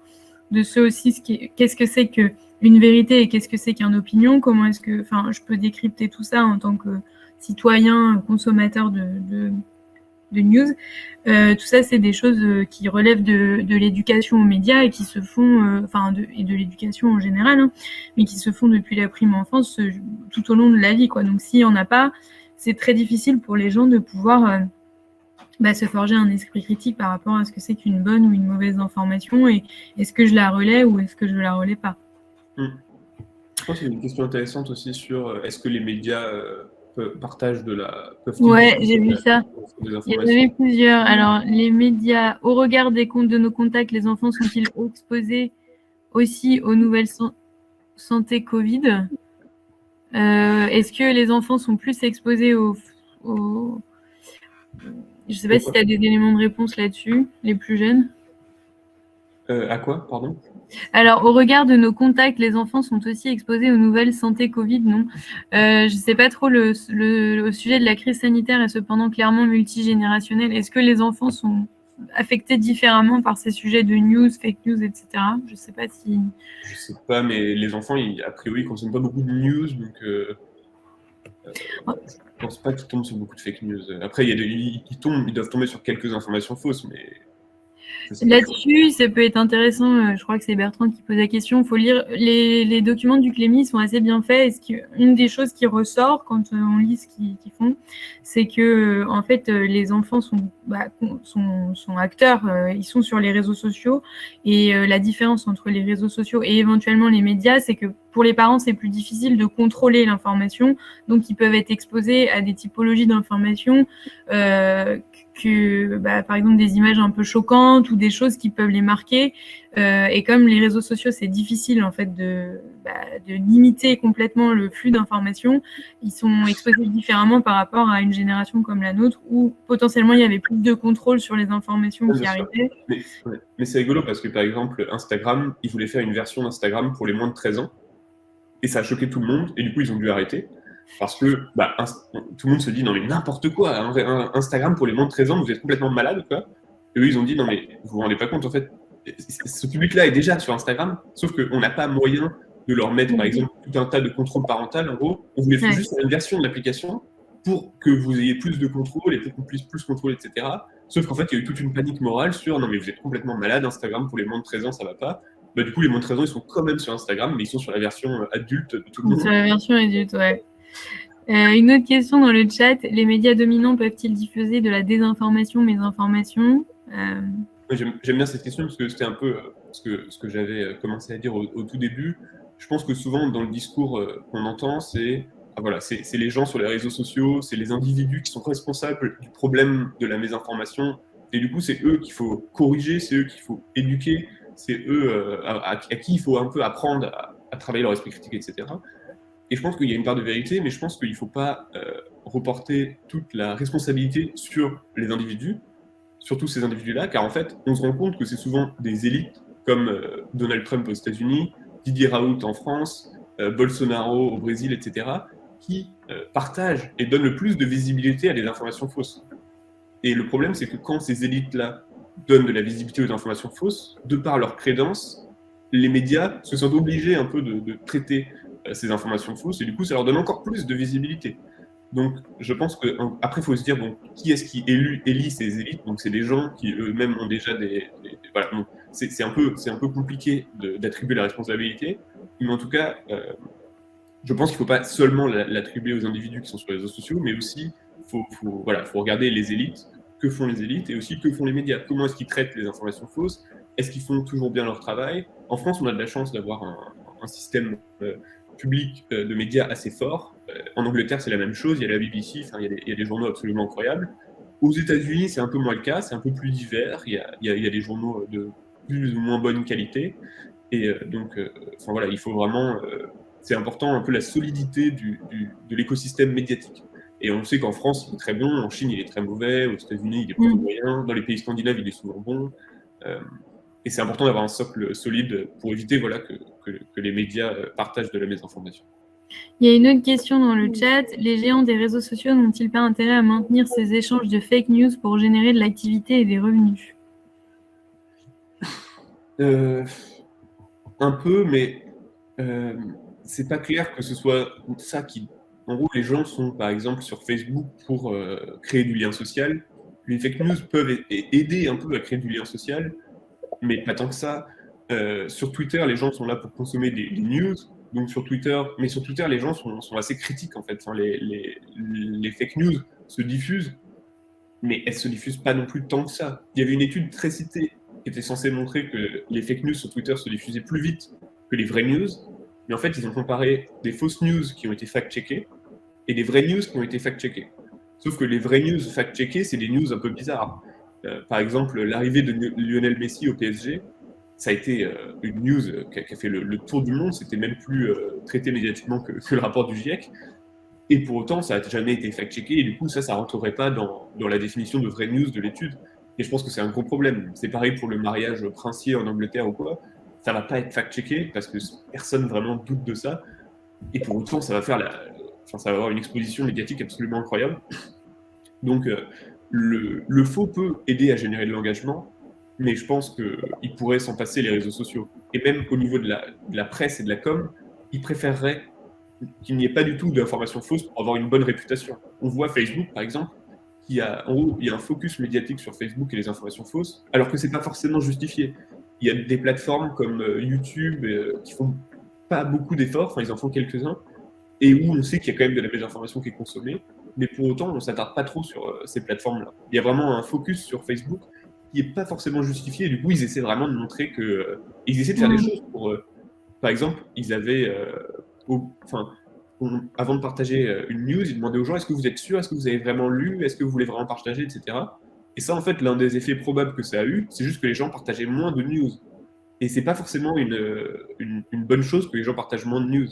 de ce aussi qu'est-ce que c'est qu'une vérité et qu'est-ce que c'est qu'une opinion, comment est-ce que je peux décrypter tout ça en tant que citoyen, consommateur de news. Tout ça, c'est des choses qui relèvent de l'éducation aux médias et qui se font, et de l'éducation en général, hein, mais qui se font depuis la prime enfance tout au long de la vie, quoi. Donc, s'il n'y en a pas, c'est très difficile pour les gens de pouvoir se forger un esprit critique par rapport à ce que c'est qu'une bonne ou une mauvaise information, et est-ce que je la relais ou est-ce que je la relais pas. Je pense qu'il y a une question intéressante aussi sur est-ce que les médias partagent Ouais, j'ai vu ça. Il y en avait plusieurs. Alors, les médias, au regard des comptes de nos contacts, les enfants sont-ils exposés aussi aux nouvelles santé Covid? Est-ce que les enfants sont plus exposés aux... Je ne sais pas si tu as des éléments de réponse là-dessus, les plus jeunes. À quoi, pardon? Alors, au regard de nos contacts, les enfants sont aussi exposés aux nouvelles santé Covid, non? Je ne sais pas trop, le sujet de la crise sanitaire est cependant clairement multigénérationnel. Est-ce que les enfants sont affectés différemment par ces sujets de news, fake news, etc.? Je ne sais pas si... Je sais pas, mais les enfants, a priori, ils consomment pas beaucoup de news, donc je pense pas qu'ils tombent sur beaucoup de fake news. Après, ils doivent tomber sur quelques informations fausses, mais... Là-dessus, ça peut être intéressant. Je crois que c'est Bertrand qui pose la question. Il faut lire les documents du Clémy, sont assez bien faits. Une des choses qui ressort quand on lit ce qu'ils font, c'est que en fait, les enfants sont acteurs. Ils sont sur les réseaux sociaux, et la différence entre les réseaux sociaux et éventuellement les médias, c'est que pour les parents, c'est plus difficile de contrôler l'information. Donc, ils peuvent être exposés à des typologies d'informations par exemple, des images un peu choquantes ou des choses qui peuvent les marquer. Et comme les réseaux sociaux, c'est difficile en fait de limiter complètement le flux d'informations, ils sont exposés différemment par rapport à une génération comme la nôtre où potentiellement il y avait plus de contrôle sur les informations qui arrivaient. Mais c'est rigolo parce que par exemple, Instagram, ils voulaient faire une version d'Instagram pour les moins de 13 ans et ça a choqué tout le monde et du coup ils ont dû arrêter. Parce que tout le monde se dit non mais n'importe quoi, Instagram pour les moins de 13 ans, vous êtes complètement malade quoi. Et eux ils ont dit non mais vous vous rendez pas compte en fait, ce public-là est déjà sur Instagram, sauf qu'on n'a pas moyen de leur mettre par exemple tout un tas de contrôle parental. En gros, on voulait faire juste une version de l'application pour que vous ayez plus de contrôle et pour qu'on puisse plus contrôler, etc. Sauf qu'en fait il y a eu toute une panique morale sur non mais vous êtes complètement malade, Instagram pour les moins de 13 ans ça va pas. Du coup les moins de 13 ans ils sont quand même sur Instagram mais ils sont sur la version adulte de tout le monde. Sur la version adulte, ouais. Une autre question dans le chat, les médias dominants peuvent-ils diffuser de la désinformation, mésinformation? J'aime bien cette question parce que c'était un peu ce que j'avais commencé à dire au tout début. Je pense que souvent dans le discours qu'on entend, c'est les gens sur les réseaux sociaux, c'est les individus qui sont responsables du problème de la mésinformation. Et du coup, c'est eux qu'il faut corriger, c'est eux qu'il faut éduquer, c'est eux à qui il faut un peu apprendre à travailler leur esprit critique, etc. Et je pense qu'il y a une part de vérité, mais je pense qu'il ne faut pas reporter toute la responsabilité sur les individus, sur tous ces individus-là, car en fait, on se rend compte que c'est souvent des élites, comme Donald Trump aux États-Unis, Didier Raoult en France, Bolsonaro au Brésil, etc., qui partagent et donnent le plus de visibilité à des informations fausses. Et le problème, c'est que quand ces élites-là donnent de la visibilité aux informations fausses, de par leur crédence, les médias se sentent obligés un peu de traiter ces informations fausses, et du coup, ça leur donne encore plus de visibilité. Donc, je pense qu'après, il faut se dire, bon, qui est-ce qui élit ces élites? Donc, c'est des gens qui eux-mêmes ont déjà voilà, donc, c'est un peu compliqué d'attribuer la responsabilité, mais en tout cas, je pense qu'il ne faut pas seulement l'attribuer aux individus qui sont sur les réseaux sociaux, mais aussi, voilà, faut regarder les élites, que font les élites, et aussi que font les médias. Comment est-ce qu'ils traitent les informations fausses? Est-ce qu'ils font toujours bien leur travail? En France, on a de la chance d'avoir un système public de médias assez fort. En Angleterre, c'est la même chose. Il y a la BBC, il y a des journaux absolument incroyables. Aux États-Unis, c'est un peu moins le cas. C'est un peu plus divers. Il y a des journaux de plus ou moins bonne qualité. Et donc, voilà, il faut vraiment... c'est important un peu la solidité de l'écosystème médiatique. Et on sait qu'en France, il est très bon, en Chine, il est très mauvais, aux États-Unis, il est plutôt moyen, dans les pays scandinaves, il est souvent bon. Et c'est important d'avoir un socle solide pour éviter voilà, que les médias partagent de la mésinformation. Il y a une autre question dans le chat. Les géants des réseaux sociaux n'ont-ils pas intérêt à maintenir ces échanges de fake news pour générer de l'activité et des revenus? Un peu, mais c'est pas clair que ce soit ça qui... En gros, les gens sont, par exemple, sur Facebook pour créer du lien social. Les fake news peuvent aider un peu à créer du lien social, mais pas tant que ça. Sur Twitter, les gens sont là pour consommer des news. Donc sur Twitter, les gens sont assez critiques en fait. Enfin, les fake news se diffusent, mais elles se diffusent pas non plus tant que ça. Il y avait une étude très citée qui était censée montrer que les fake news sur Twitter se diffusaient plus vite que les vraies news. Mais en fait, ils ont comparé des fausses news qui ont été fact-checkées et des vraies news qui ont été fact-checkées. Sauf que les vraies news fact-checkées, c'est des news un peu bizarres. Par exemple, l'arrivée de Lionel Messi au PSG, ça a été une news qui a fait le tour du monde. C'était même plus traité médiatiquement que le rapport du GIEC. Et pour autant, ça n'a jamais été fact-checké. Et du coup, ça ne rentrerait pas dans la définition de vraie news de l'étude. Et je pense que c'est un gros problème. C'est pareil pour le mariage princier en Angleterre ou quoi. Ça ne va pas être fact-checké parce que personne vraiment doute de ça. Et pour autant, ça va faire ça va avoir une exposition médiatique absolument incroyable. Donc, le faux peut aider à générer de l'engagement, mais je pense qu'il pourrait s'en passer les réseaux sociaux. Et même au niveau de la presse et de la com, ils préféreraient qu'il n'y ait pas du tout d'informations fausses pour avoir une bonne réputation. On voit Facebook, par exemple, en gros, il y a un focus médiatique sur Facebook et les informations fausses, alors que c'est pas forcément justifié. Il y a des plateformes comme YouTube qui font pas beaucoup d'efforts, enfin ils en font quelques-uns, et où on sait qu'il y a quand même de la mésinformation qui est consommée, mais pour autant on ne s'attarde pas trop sur ces plateformes-là. Il y a vraiment un focus sur Facebook qui n'est pas forcément justifié, et du coup ils essaient vraiment de montrer que... ils essaient de faire des choses pour... par exemple, ils avaient... avant de partager une news, ils demandaient aux gens est-ce que vous êtes sûr, est-ce que vous avez vraiment lu, est-ce que vous voulez vraiment partager, etc. Et ça, en fait, l'un des effets probables que ça a eu, c'est juste que les gens partageaient moins de news. Et c'est pas forcément une bonne chose que les gens partagent moins de news.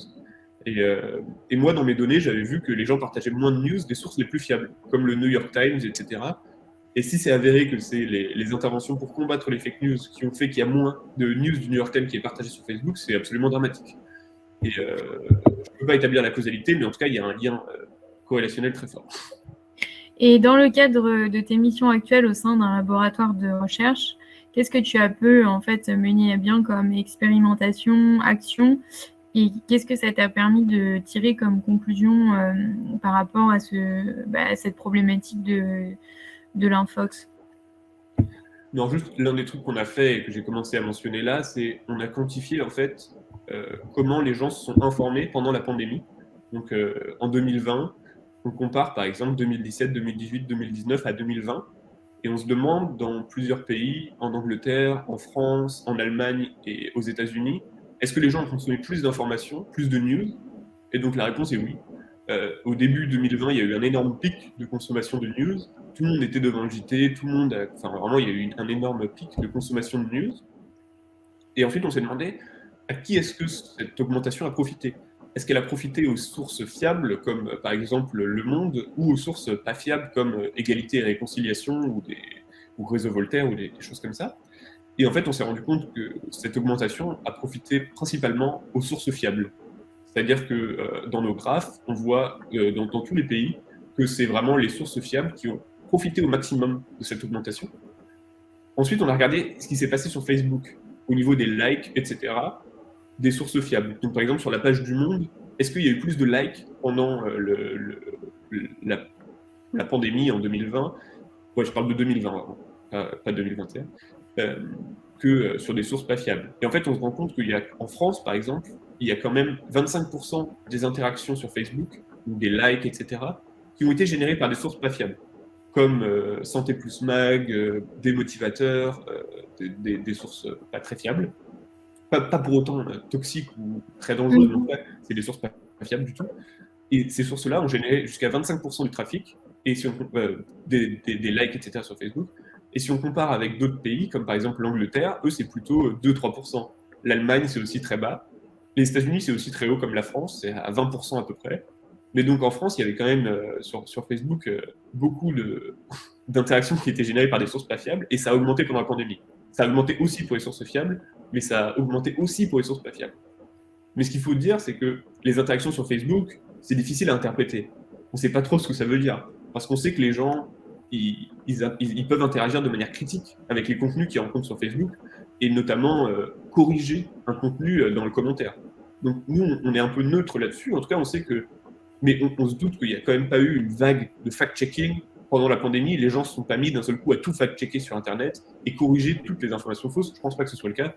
Et moi, dans mes données, j'avais vu que les gens partageaient moins de news des sources les plus fiables, comme le New York Times, etc. Et si c'est avéré que c'est les interventions pour combattre les fake news qui ont fait qu'il y a moins de news du New York Times qui est partagé sur Facebook, c'est absolument dramatique. Et je ne peux pas établir la causalité, mais en tout cas, il y a un lien corrélationnel très fort. Et dans le cadre de tes missions actuelles au sein d'un laboratoire de recherche, qu'est-ce que tu as pu en fait mener à bien comme expérimentation, action, et qu'est-ce que ça t'a permis de tirer comme conclusion par rapport à cette problématique de l'infox? Non, juste l'un des trucs qu'on a fait et que j'ai commencé à mentionner là, c'est on a quantifié en fait comment les gens se sont informés pendant la pandémie. Donc en 2020, on compare par exemple 2017, 2018, 2019 à 2020, et on se demande dans plusieurs pays, en Angleterre, en France, en Allemagne et aux États-Unis, est-ce que les gens ont consommé plus d'informations, plus de news? Et donc la réponse est oui. Au début 2020, il y a eu un énorme pic de consommation de news. Tout le monde était devant le JT, vraiment, il y a eu un énorme pic de consommation de news. Et ensuite, on s'est demandé à qui est-ce que cette augmentation a profité. Est-ce qu'elle a profité aux sources fiables, comme par exemple Le Monde, ou aux sources pas fiables, comme Égalité et Réconciliation, ou Réseau Voltaire, ou des choses comme ça. Et en fait, on s'est rendu compte que cette augmentation a profité principalement aux sources fiables. C'est-à-dire que dans nos graphes, on voit dans tous les pays que c'est vraiment les sources fiables qui ont profité au maximum de cette augmentation. Ensuite, on a regardé ce qui s'est passé sur Facebook au niveau des likes, etc., des sources fiables. Donc, par exemple, sur la page du Monde, est-ce qu'il y a eu plus de likes pendant la pandémie en 2020 ? Ouais, je parle de 2020 avant, pas 2021. Que sur des sources pas fiables. Et en fait, on se rend compte qu'il y a, en France, par exemple, il y a quand même 25% des interactions sur Facebook, ou des likes, etc., qui ont été générées par des sources pas fiables, comme Santé Plus Mag, des motivateurs, des sources pas très fiables. Pas pour autant toxiques ou très dangereuses, mais en fait, c'est des sources pas fiables du tout. Et ces sources-là ont généré jusqu'à 25% du trafic, et si on, des likes, etc. sur Facebook. Et si on compare avec d'autres pays, comme par exemple l'Angleterre, eux, c'est plutôt 2-3%. L'Allemagne, c'est aussi très bas. Les États-Unis, c'est aussi très haut, comme la France, c'est à 20% à peu près. Mais donc en France, il y avait quand même sur Facebook beaucoup d'interactions qui étaient générées par des sources pas fiables, et ça a augmenté pendant la pandémie. Ça a augmenté aussi pour les sources fiables, mais ça a augmenté aussi pour les sources pas fiables. Mais ce qu'il faut dire, c'est que les interactions sur Facebook, c'est difficile à interpréter. On ne sait pas trop ce que ça veut dire. Parce qu'on sait que les gens, ils peuvent interagir de manière critique avec les contenus qu'ils rencontrent sur Facebook, et notamment corriger un contenu dans le commentaire. Donc nous, on est un peu neutre là-dessus. En tout cas, on sait que... Mais on se doute qu'il n'y a quand même pas eu une vague de fact-checking pendant la pandémie. Les gens ne se sont pas mis d'un seul coup à tout fact-checker sur Internet et corriger toutes les informations fausses. Je ne pense pas que ce soit le cas.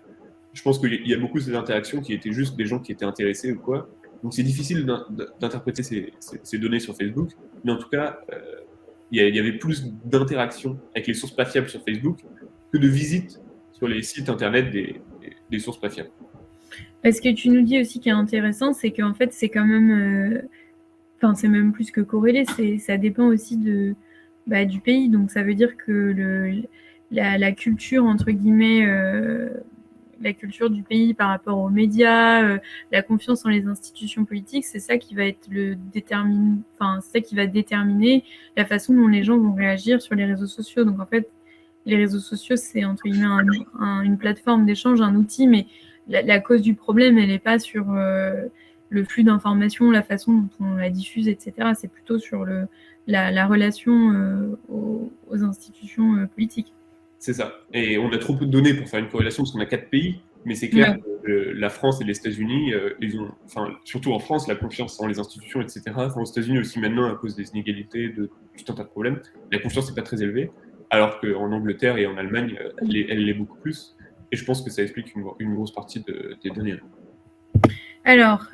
Je pense qu'il y a beaucoup de ces interactions qui étaient juste des gens qui étaient intéressés ou quoi. Donc c'est difficile d'interpréter ces données sur Facebook. Mais en tout cas, il y avait plus d'interactions avec les sources pas fiables sur Facebook que de visites sur les sites Internet des sources pas fiables. Ce que tu nous dis aussi qui est intéressant, c'est qu'en fait, c'est quand même... Enfin, c'est même plus que corrélé, ça dépend aussi du pays. Donc, ça veut dire que la culture, entre guillemets, la culture du pays par rapport aux médias, la confiance en les institutions politiques, c'est ça qui va être c'est ça qui va déterminer la façon dont les gens vont réagir sur les réseaux sociaux. Donc, en fait, les réseaux sociaux, c'est entre guillemets une plateforme d'échange, un outil, mais la cause du problème, elle n'est pas sur le flux d'informations, la façon dont on la diffuse, etc. C'est plutôt sur la relation aux institutions politiques. C'est ça. Et on a trop peu de données pour faire une corrélation, parce qu'on a 4 pays, mais c'est clair que la France et les États-Unis, surtout en France, la confiance en les institutions, etc. Enfin, aux États-Unis aussi maintenant, à cause des inégalités, de tout un tas de problèmes, la confiance n'est pas très élevée, alors qu'en Angleterre et en Allemagne, elle l'est beaucoup plus. Et je pense que ça explique une grosse partie des données. Alors,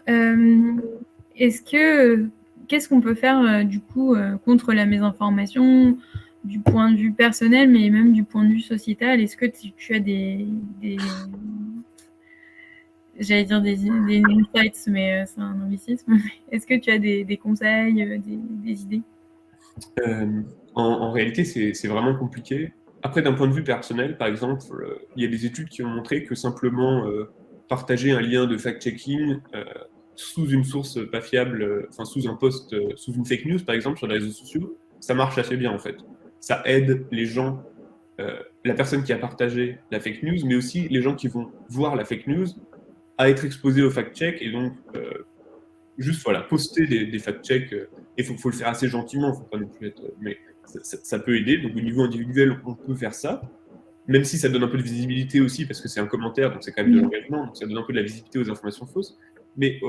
qu'est-ce qu'on peut faire du coup contre la mésinformation du point de vue personnel, mais même du point de vue sociétal? Est-ce que tu as j'allais dire des insights, mais c'est un anglicisme. Est-ce que tu as des conseils, des idées? En réalité, c'est vraiment compliqué. Après, d'un point de vue personnel, par exemple, il y a des études qui ont montré que simplement partager un lien de fact-checking sous une source pas fiable, sous un post, sous une fake news, par exemple, sur les réseaux sociaux, ça marche assez bien, en fait. Ça aide les gens, la personne qui a partagé la fake news, mais aussi les gens qui vont voir la fake news, à être exposés au fact-check, et donc juste poster des fact-checks, et il faut le faire assez gentiment, faut pas non plus être... Mais ça peut aider, donc au niveau individuel, on peut faire ça, même si ça donne un peu de visibilité aussi, parce que c'est un commentaire, donc c'est quand même de l'engagement, donc ça donne un peu de la visibilité aux informations fausses, mais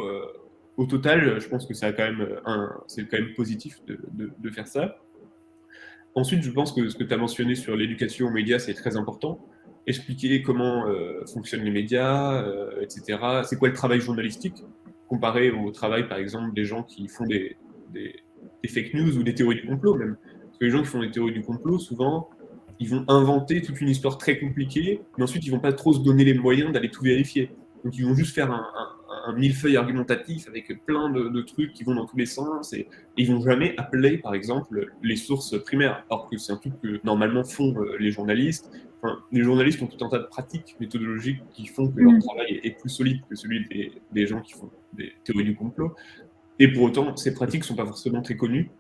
au total, je pense que c'est quand même positif de faire ça. Ensuite, je pense que ce que tu as mentionné sur l'éducation aux médias, c'est très important. Expliquer comment fonctionnent les médias, etc. C'est quoi le travail journalistique, comparé au travail, par exemple, des gens qui font des fake news ou des théories du complot, même. Parce que les gens qui font des théories du complot, souvent, ils vont inventer toute une histoire très compliquée, mais ensuite, ils vont pas trop se donner les moyens d'aller tout vérifier. Donc, ils vont juste faire un millefeuille argumentatif avec plein de trucs qui vont dans tous les sens, et ils vont jamais appeler, par exemple, les sources primaires, alors que c'est un truc que normalement font les journalistes, les journalistes ont tout un tas de pratiques méthodologiques qui font que leur travail est plus solide que celui des gens qui font des théories du complot. Et pour autant, ces pratiques ne sont pas forcément très connues.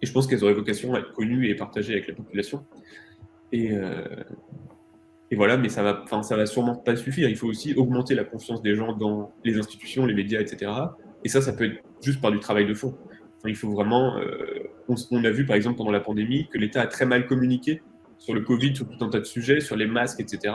Et je pense qu'elles auraient vocation à être connues et partagées avec la population. Et voilà, mais ça va sûrement pas suffire. Il faut aussi augmenter la confiance des gens dans les institutions, les médias, etc. Et ça peut être juste par du travail de fond. Il faut vraiment... on a vu, par exemple, pendant la pandémie, que l'État a très mal communiqué sur le Covid, sur tout un tas de sujets, sur les masques, etc.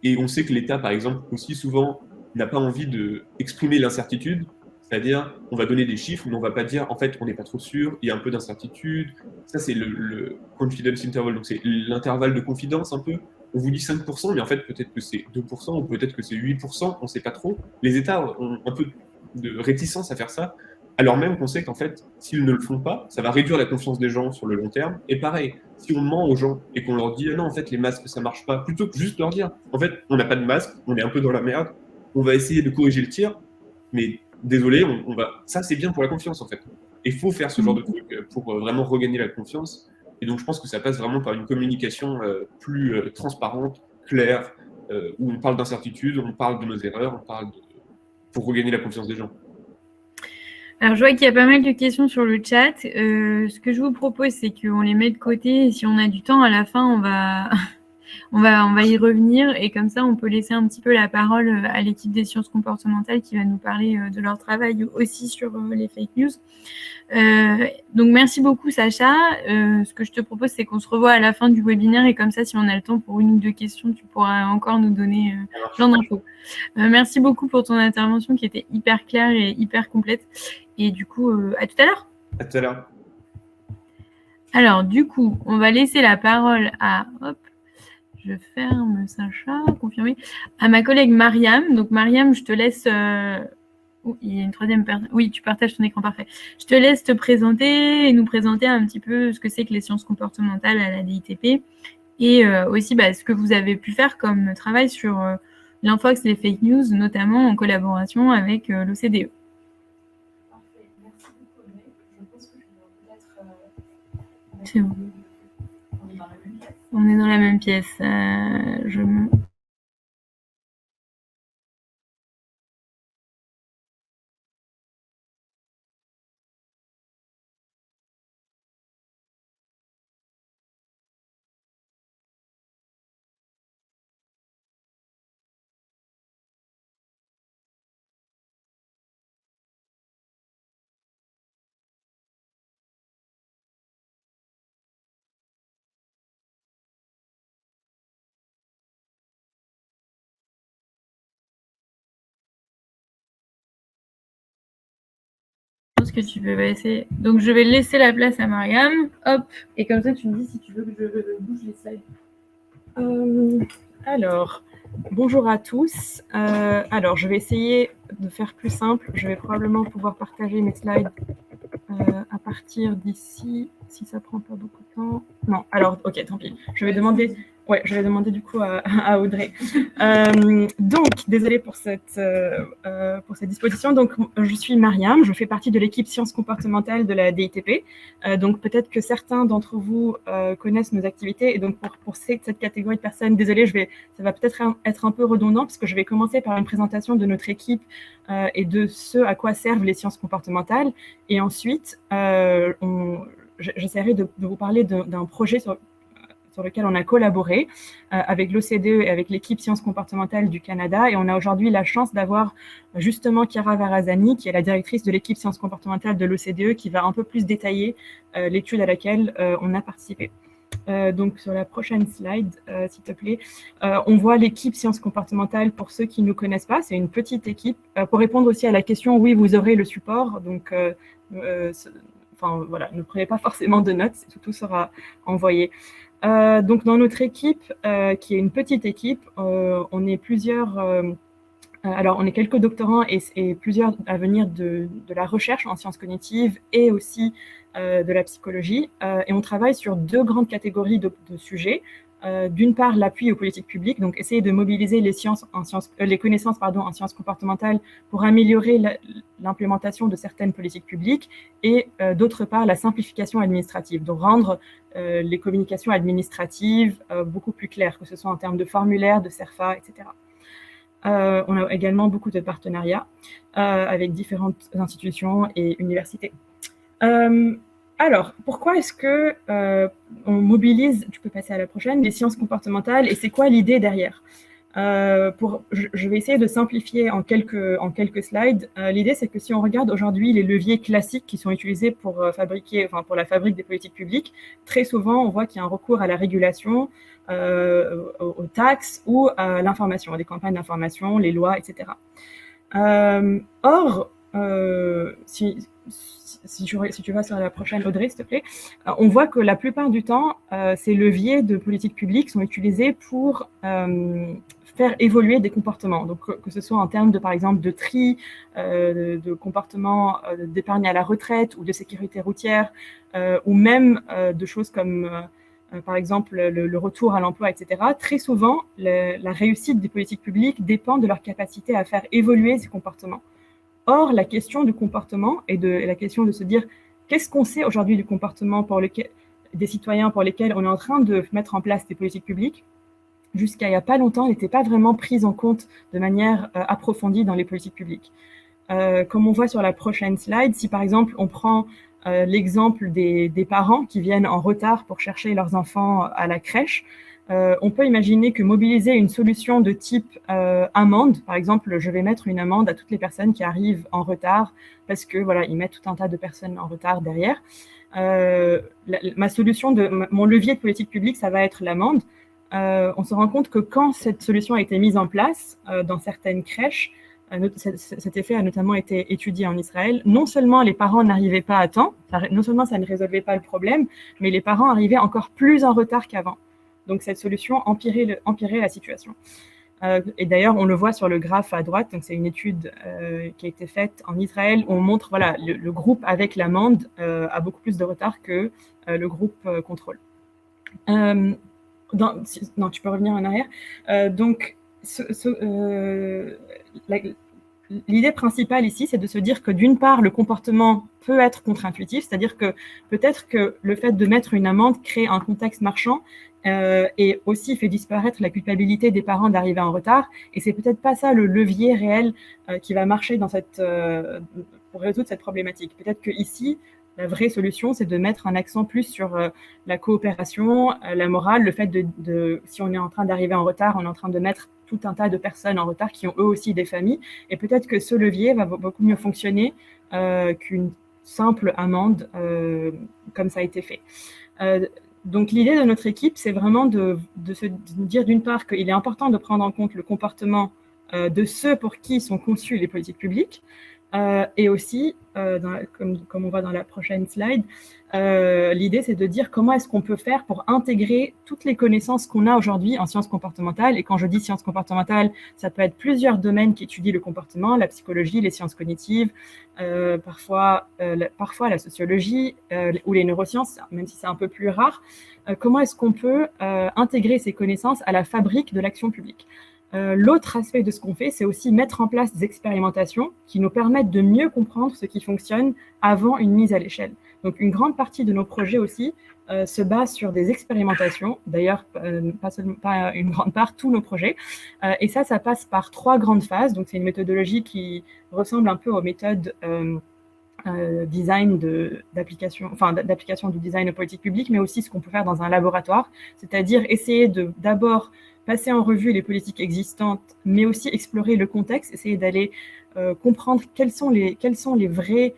Et on sait que l'État, par exemple, aussi souvent, n'a pas envie d'exprimer l'incertitude. C'est-à-dire, on va donner des chiffres, mais on va pas dire, en fait, on n'est pas trop sûr, il y a un peu d'incertitude. Ça, c'est le confidence interval, donc c'est l'intervalle de confidence un peu. On vous dit 5%, mais en fait, peut-être que c'est 2%, ou peut-être que c'est 8%, on ne sait pas trop. Les États ont un peu de réticence à faire ça, alors même qu'on sait qu'en fait, s'ils ne le font pas, ça va réduire la confiance des gens sur le long terme. Et pareil, si on ment aux gens et qu'on leur dit ah non, en fait, les masques, ça marche pas, plutôt que juste leur dire en fait, on n'a pas de masque, on est un peu dans la merde, on va essayer de corriger le tir, mais désolé, on va. Ça, c'est bien pour la confiance en fait. Il faut faire ce genre de truc pour vraiment regagner la confiance. Et donc, je pense que ça passe vraiment par une communication plus transparente, claire, où on parle d'incertitude, on parle de nos erreurs, pour regagner la confiance des gens. Alors, je vois qu'il y a pas mal de questions sur le chat. Ce que je vous propose, c'est qu'on les met de côté. Et si on a du temps, à la fin, on va y revenir. Et comme ça, on peut laisser un petit peu la parole à l'équipe des sciences comportementales qui va nous parler de leur travail aussi sur les fake news. Donc, merci beaucoup, Sacha. Ce que je te propose, c'est qu'on se revoit à la fin du webinaire. Et comme ça, si on a le temps pour une ou deux questions, tu pourras encore nous donner plein d'infos. Merci beaucoup pour ton intervention qui était hyper claire et hyper complète. Et du coup, à tout à l'heure. À tout à l'heure. Alors, du coup, on va laisser la parole à... Hop, je ferme Sacha, confirmer. À ma collègue Mariam. Donc, Mariam, je te laisse... Oh, il y a une troisième personne. Oui, tu partages ton écran, parfait. Je te laisse te présenter et nous présenter un petit peu ce que c'est que les sciences comportementales à la DITP et aussi ce que vous avez pu faire comme travail sur l'infox et les fake news, notamment en collaboration avec l'OCDE. C'est bon. On est dans la même pièce. Que tu peux essayer. Donc, je vais laisser la place à Mariam. Hop. Et comme ça, tu me dis si tu veux que je bouge les slides. Alors, bonjour à tous. Alors, je vais essayer de faire plus simple. Je vais probablement pouvoir partager mes slides à partir d'ici, si ça prend pas beaucoup de temps. Non, alors, ok, tant pis. Je vais demander du coup à Audrey. Donc, désolée pour cette disposition. Donc, je suis Mariam, je fais partie de l'équipe sciences comportementales de la DITP. Donc, peut-être que certains d'entre vous connaissent nos activités. Et donc, pour cette catégorie de personnes, désolée, ça va peut-être être un peu redondant parce que je vais commencer par une présentation de notre équipe et de ce à quoi servent les sciences comportementales. Et ensuite, j'essaierai de vous parler d'un projet sur lequel on a collaboré avec l'OCDE et avec l'équipe sciences comportementales du Canada. Et on a aujourd'hui la chance d'avoir justement Chiara Varazani, qui est la directrice de l'équipe sciences comportementales de l'OCDE, qui va un peu plus détailler l'étude à laquelle on a participé. Donc, sur la prochaine slide, s'il te plaît, on voit l'équipe sciences comportementales pour ceux qui ne nous connaissent pas. C'est une petite équipe. Pour répondre aussi à la question, oui, vous aurez le support. Donc, voilà, ne prenez pas forcément de notes, tout sera envoyé. Donc, dans notre équipe, qui est une petite équipe, on est plusieurs... alors, on est quelques doctorants et plusieurs à venir de la recherche en sciences cognitives et aussi de la psychologie. Et on travaille sur deux grandes catégories de sujets. d'une part l'appui aux politiques publiques, donc essayer de mobiliser les connaissances en sciences comportementales pour améliorer l'implémentation de certaines politiques publiques, et d'autre part la simplification administrative, donc rendre les communications administratives beaucoup plus claires, que ce soit en termes de formulaires, de CERFA, etc. On a également beaucoup de partenariats avec différentes institutions et universités. Alors, pourquoi est-ce que on mobilise, tu peux passer à la prochaine, les sciences comportementales, et c'est quoi l'idée derrière? Je vais essayer de simplifier en quelques slides. L'idée, c'est que si on regarde aujourd'hui les leviers classiques qui sont utilisés pour pour la fabrique des politiques publiques, très souvent, on voit qu'il y a un recours à la régulation, aux taxes ou à l'information, à des campagnes d'information, les lois, etc. Or, si tu vas sur la prochaine, Audrey, s'il te plaît, on voit que la plupart du temps, ces leviers de politique publique sont utilisés pour faire évoluer des comportements. Donc, que ce soit en termes de, par exemple, de tri, de comportement d'épargne à la retraite ou de sécurité routière, ou même de choses comme, par exemple, le retour à l'emploi, etc. Très souvent, la réussite des politiques publiques dépend de leur capacité à faire évoluer ces comportements. Or, la question du comportement et la question de se dire qu'est-ce qu'on sait aujourd'hui du comportement des citoyens pour lesquels on est en train de mettre en place des politiques publiques, jusqu'à il n'y a pas longtemps, n'était pas vraiment prise en compte de manière approfondie dans les politiques publiques. Comme on voit sur la prochaine slide, si par exemple on prend l'exemple des parents qui viennent en retard pour chercher leurs enfants à la crèche, on peut imaginer que mobiliser une solution de type amende, par exemple, je vais mettre une amende à toutes les personnes qui arrivent en retard parce que voilà, ils mettent tout un tas de personnes en retard derrière. Mon levier de politique publique, ça va être l'amende. On se rend compte que quand cette solution a été mise en place dans certaines crèches, cet effet a notamment été étudié en Israël. Non seulement les parents n'arrivaient pas à temps, non seulement ça ne résolvait pas le problème, mais les parents arrivaient encore plus en retard qu'avant. Donc, cette solution empirait la situation. Et d'ailleurs, on le voit sur le graphe à droite. Donc, c'est une étude qui a été faite en Israël où on montre, voilà, le groupe avec l'amende a beaucoup plus de retard que le groupe contrôle. Non, tu peux revenir en arrière. Donc, l'idée principale ici, c'est de se dire que d'une part, le comportement peut être contre-intuitif, c'est-à-dire que peut-être que le fait de mettre une amende crée un contexte marchand et aussi fait disparaître la culpabilité des parents d'arriver en retard. Et c'est peut-être pas ça le levier réel qui va marcher pour résoudre cette problématique. Peut-être que ici, la vraie solution, c'est de mettre un accent plus sur la coopération, la morale, le fait si on est en train d'arriver en retard, on est en train de mettre tout un tas de personnes en retard qui ont eux aussi des familles. Et peut-être que ce levier va beaucoup mieux fonctionner qu'une simple amende comme ça a été fait. Donc l'idée de notre équipe, c'est vraiment de se dire d'une part qu'il est important de prendre en compte le comportement de ceux pour qui sont conçues les politiques publiques, et aussi, comme on voit dans la prochaine slide, l'idée c'est de dire comment est-ce qu'on peut faire pour intégrer toutes les connaissances qu'on a aujourd'hui en sciences comportementales. Et quand je dis sciences comportementales, ça peut être plusieurs domaines qui étudient le comportement, la psychologie, les sciences cognitives, parfois la sociologie ou les neurosciences, même si c'est un peu plus rare. Comment est-ce qu'on peut intégrer ces connaissances à la fabrique de l'action publique? L'autre aspect de ce qu'on fait, c'est aussi mettre en place des expérimentations qui nous permettent de mieux comprendre ce qui fonctionne avant une mise à l'échelle. Donc, une grande partie de nos projets aussi se base sur des expérimentations. D'ailleurs, pas une grande part, tous nos projets. Et ça passe par 3 grandes phases. Donc, c'est une méthodologie qui ressemble un peu aux méthodes d'application du design aux politiques publiques, mais aussi ce qu'on peut faire dans un laboratoire, c'est-à-dire essayer de d'abord passer en revue les politiques existantes, mais aussi explorer le contexte, essayer d'aller comprendre quels sont les vrais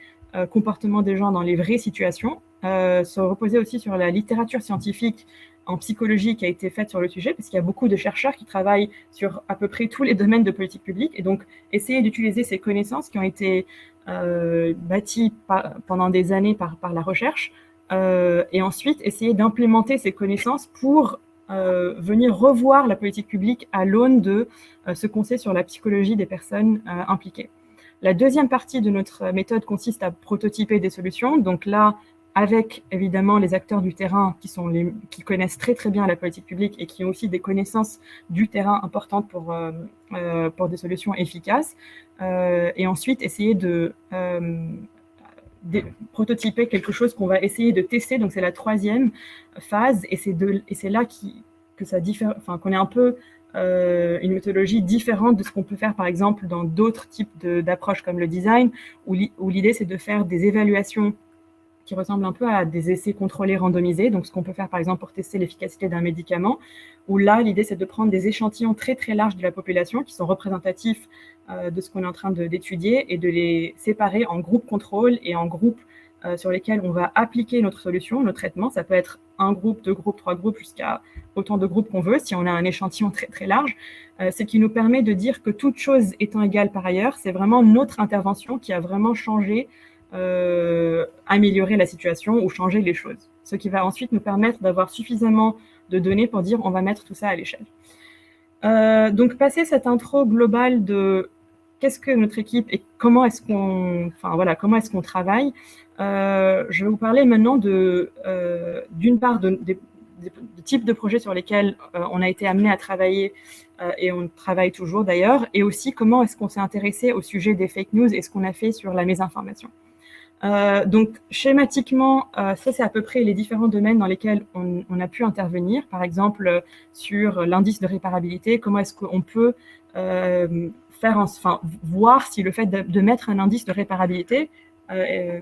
comportements des gens dans les vraies situations, se reposer aussi sur la littérature scientifique en psychologie qui a été faite sur le sujet, parce qu'il y a beaucoup de chercheurs qui travaillent sur à peu près tous les domaines de politique publique, et donc essayer d'utiliser ces connaissances qui ont été bâties pendant des années par la recherche, et ensuite essayer d'implémenter ces connaissances pour venir revoir la politique publique à l'aune de ce qu'on sait sur la psychologie des personnes impliquées. La deuxième partie de notre méthode consiste à prototyper des solutions. Donc là, avec évidemment les acteurs du terrain qui connaissent très très bien la politique publique et qui ont aussi des connaissances du terrain importantes pour des solutions efficaces. Et ensuite essayer de prototyper quelque chose qu'on va essayer de tester. Donc c'est la troisième phase, et c'est là qu'on est un peu une méthodologie différente de ce qu'on peut faire par exemple dans d'autres types d'approches comme le design, où l'idée c'est de faire des évaluations qui ressemblent un peu à des essais contrôlés randomisés, donc ce qu'on peut faire par exemple pour tester l'efficacité d'un médicament, où là l'idée c'est de prendre des échantillons très très larges de la population qui sont représentatifs de ce qu'on est en train d'étudier, et de les séparer en groupes contrôle et en groupes sur lesquels on va appliquer notre solution, notre traitement. Ça peut être un groupe, deux groupes, trois groupes, jusqu'à autant de groupes qu'on veut, si on a un échantillon très très large, ce qui nous permet de dire que toute chose étant égale par ailleurs, c'est vraiment notre intervention qui a vraiment changé, améliorer la situation ou changer les choses. Ce qui va ensuite nous permettre d'avoir suffisamment de données pour dire on va mettre tout ça à l'échelle. Donc passer cette intro globale de qu'est-ce que notre équipe et comment est-ce qu'on travaille, je vais vous parler maintenant d'une part des types de projets sur lesquels on a été amené à travailler, et on travaille toujours d'ailleurs, et aussi comment est-ce qu'on s'est intéressé au sujet des fake news et ce qu'on a fait sur la mésinformation. Donc schématiquement, ça c'est à peu près les différents domaines dans lesquels on a pu intervenir. Par exemple, sur l'indice de réparabilité, comment est-ce qu'on peut voir si le fait de mettre un indice de réparabilité,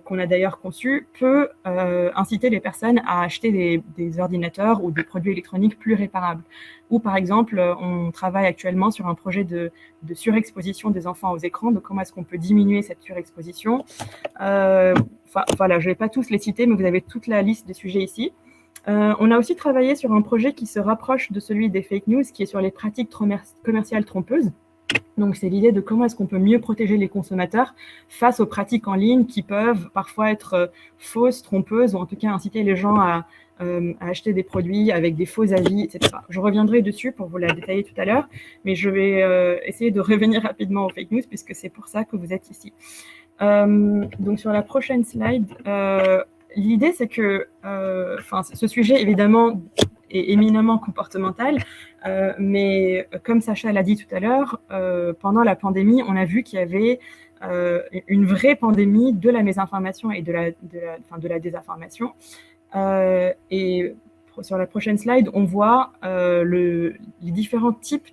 qu'on a d'ailleurs conçu, peut inciter les personnes à acheter des ordinateurs ou des produits électroniques plus réparables. Ou par exemple, on travaille actuellement sur un projet de surexposition des enfants aux écrans, donc comment est-ce qu'on peut diminuer cette surexposition. Voilà, je ne vais pas tous les citer, mais vous avez toute la liste des sujets ici. On a aussi travaillé sur un projet qui se rapproche de celui des fake news, qui est sur les pratiques commerciales trompeuses. Donc, c'est l'idée de comment est-ce qu'on peut mieux protéger les consommateurs face aux pratiques en ligne qui peuvent parfois être fausses, trompeuses, ou en tout cas inciter les gens à acheter des produits avec des faux avis, etc. Je reviendrai dessus pour vous la détailler tout à l'heure, mais je vais essayer de revenir rapidement aux fake news puisque c'est pour ça que vous êtes ici. Donc, sur la prochaine slide, l'idée c'est que ce sujet évidemment est éminemment comportemental, mais comme Sacha l'a dit tout à l'heure, pendant la pandémie, on a vu qu'il y avait une vraie pandémie de la mésinformation et de la désinformation. Et sur la prochaine slide, on voit les différents types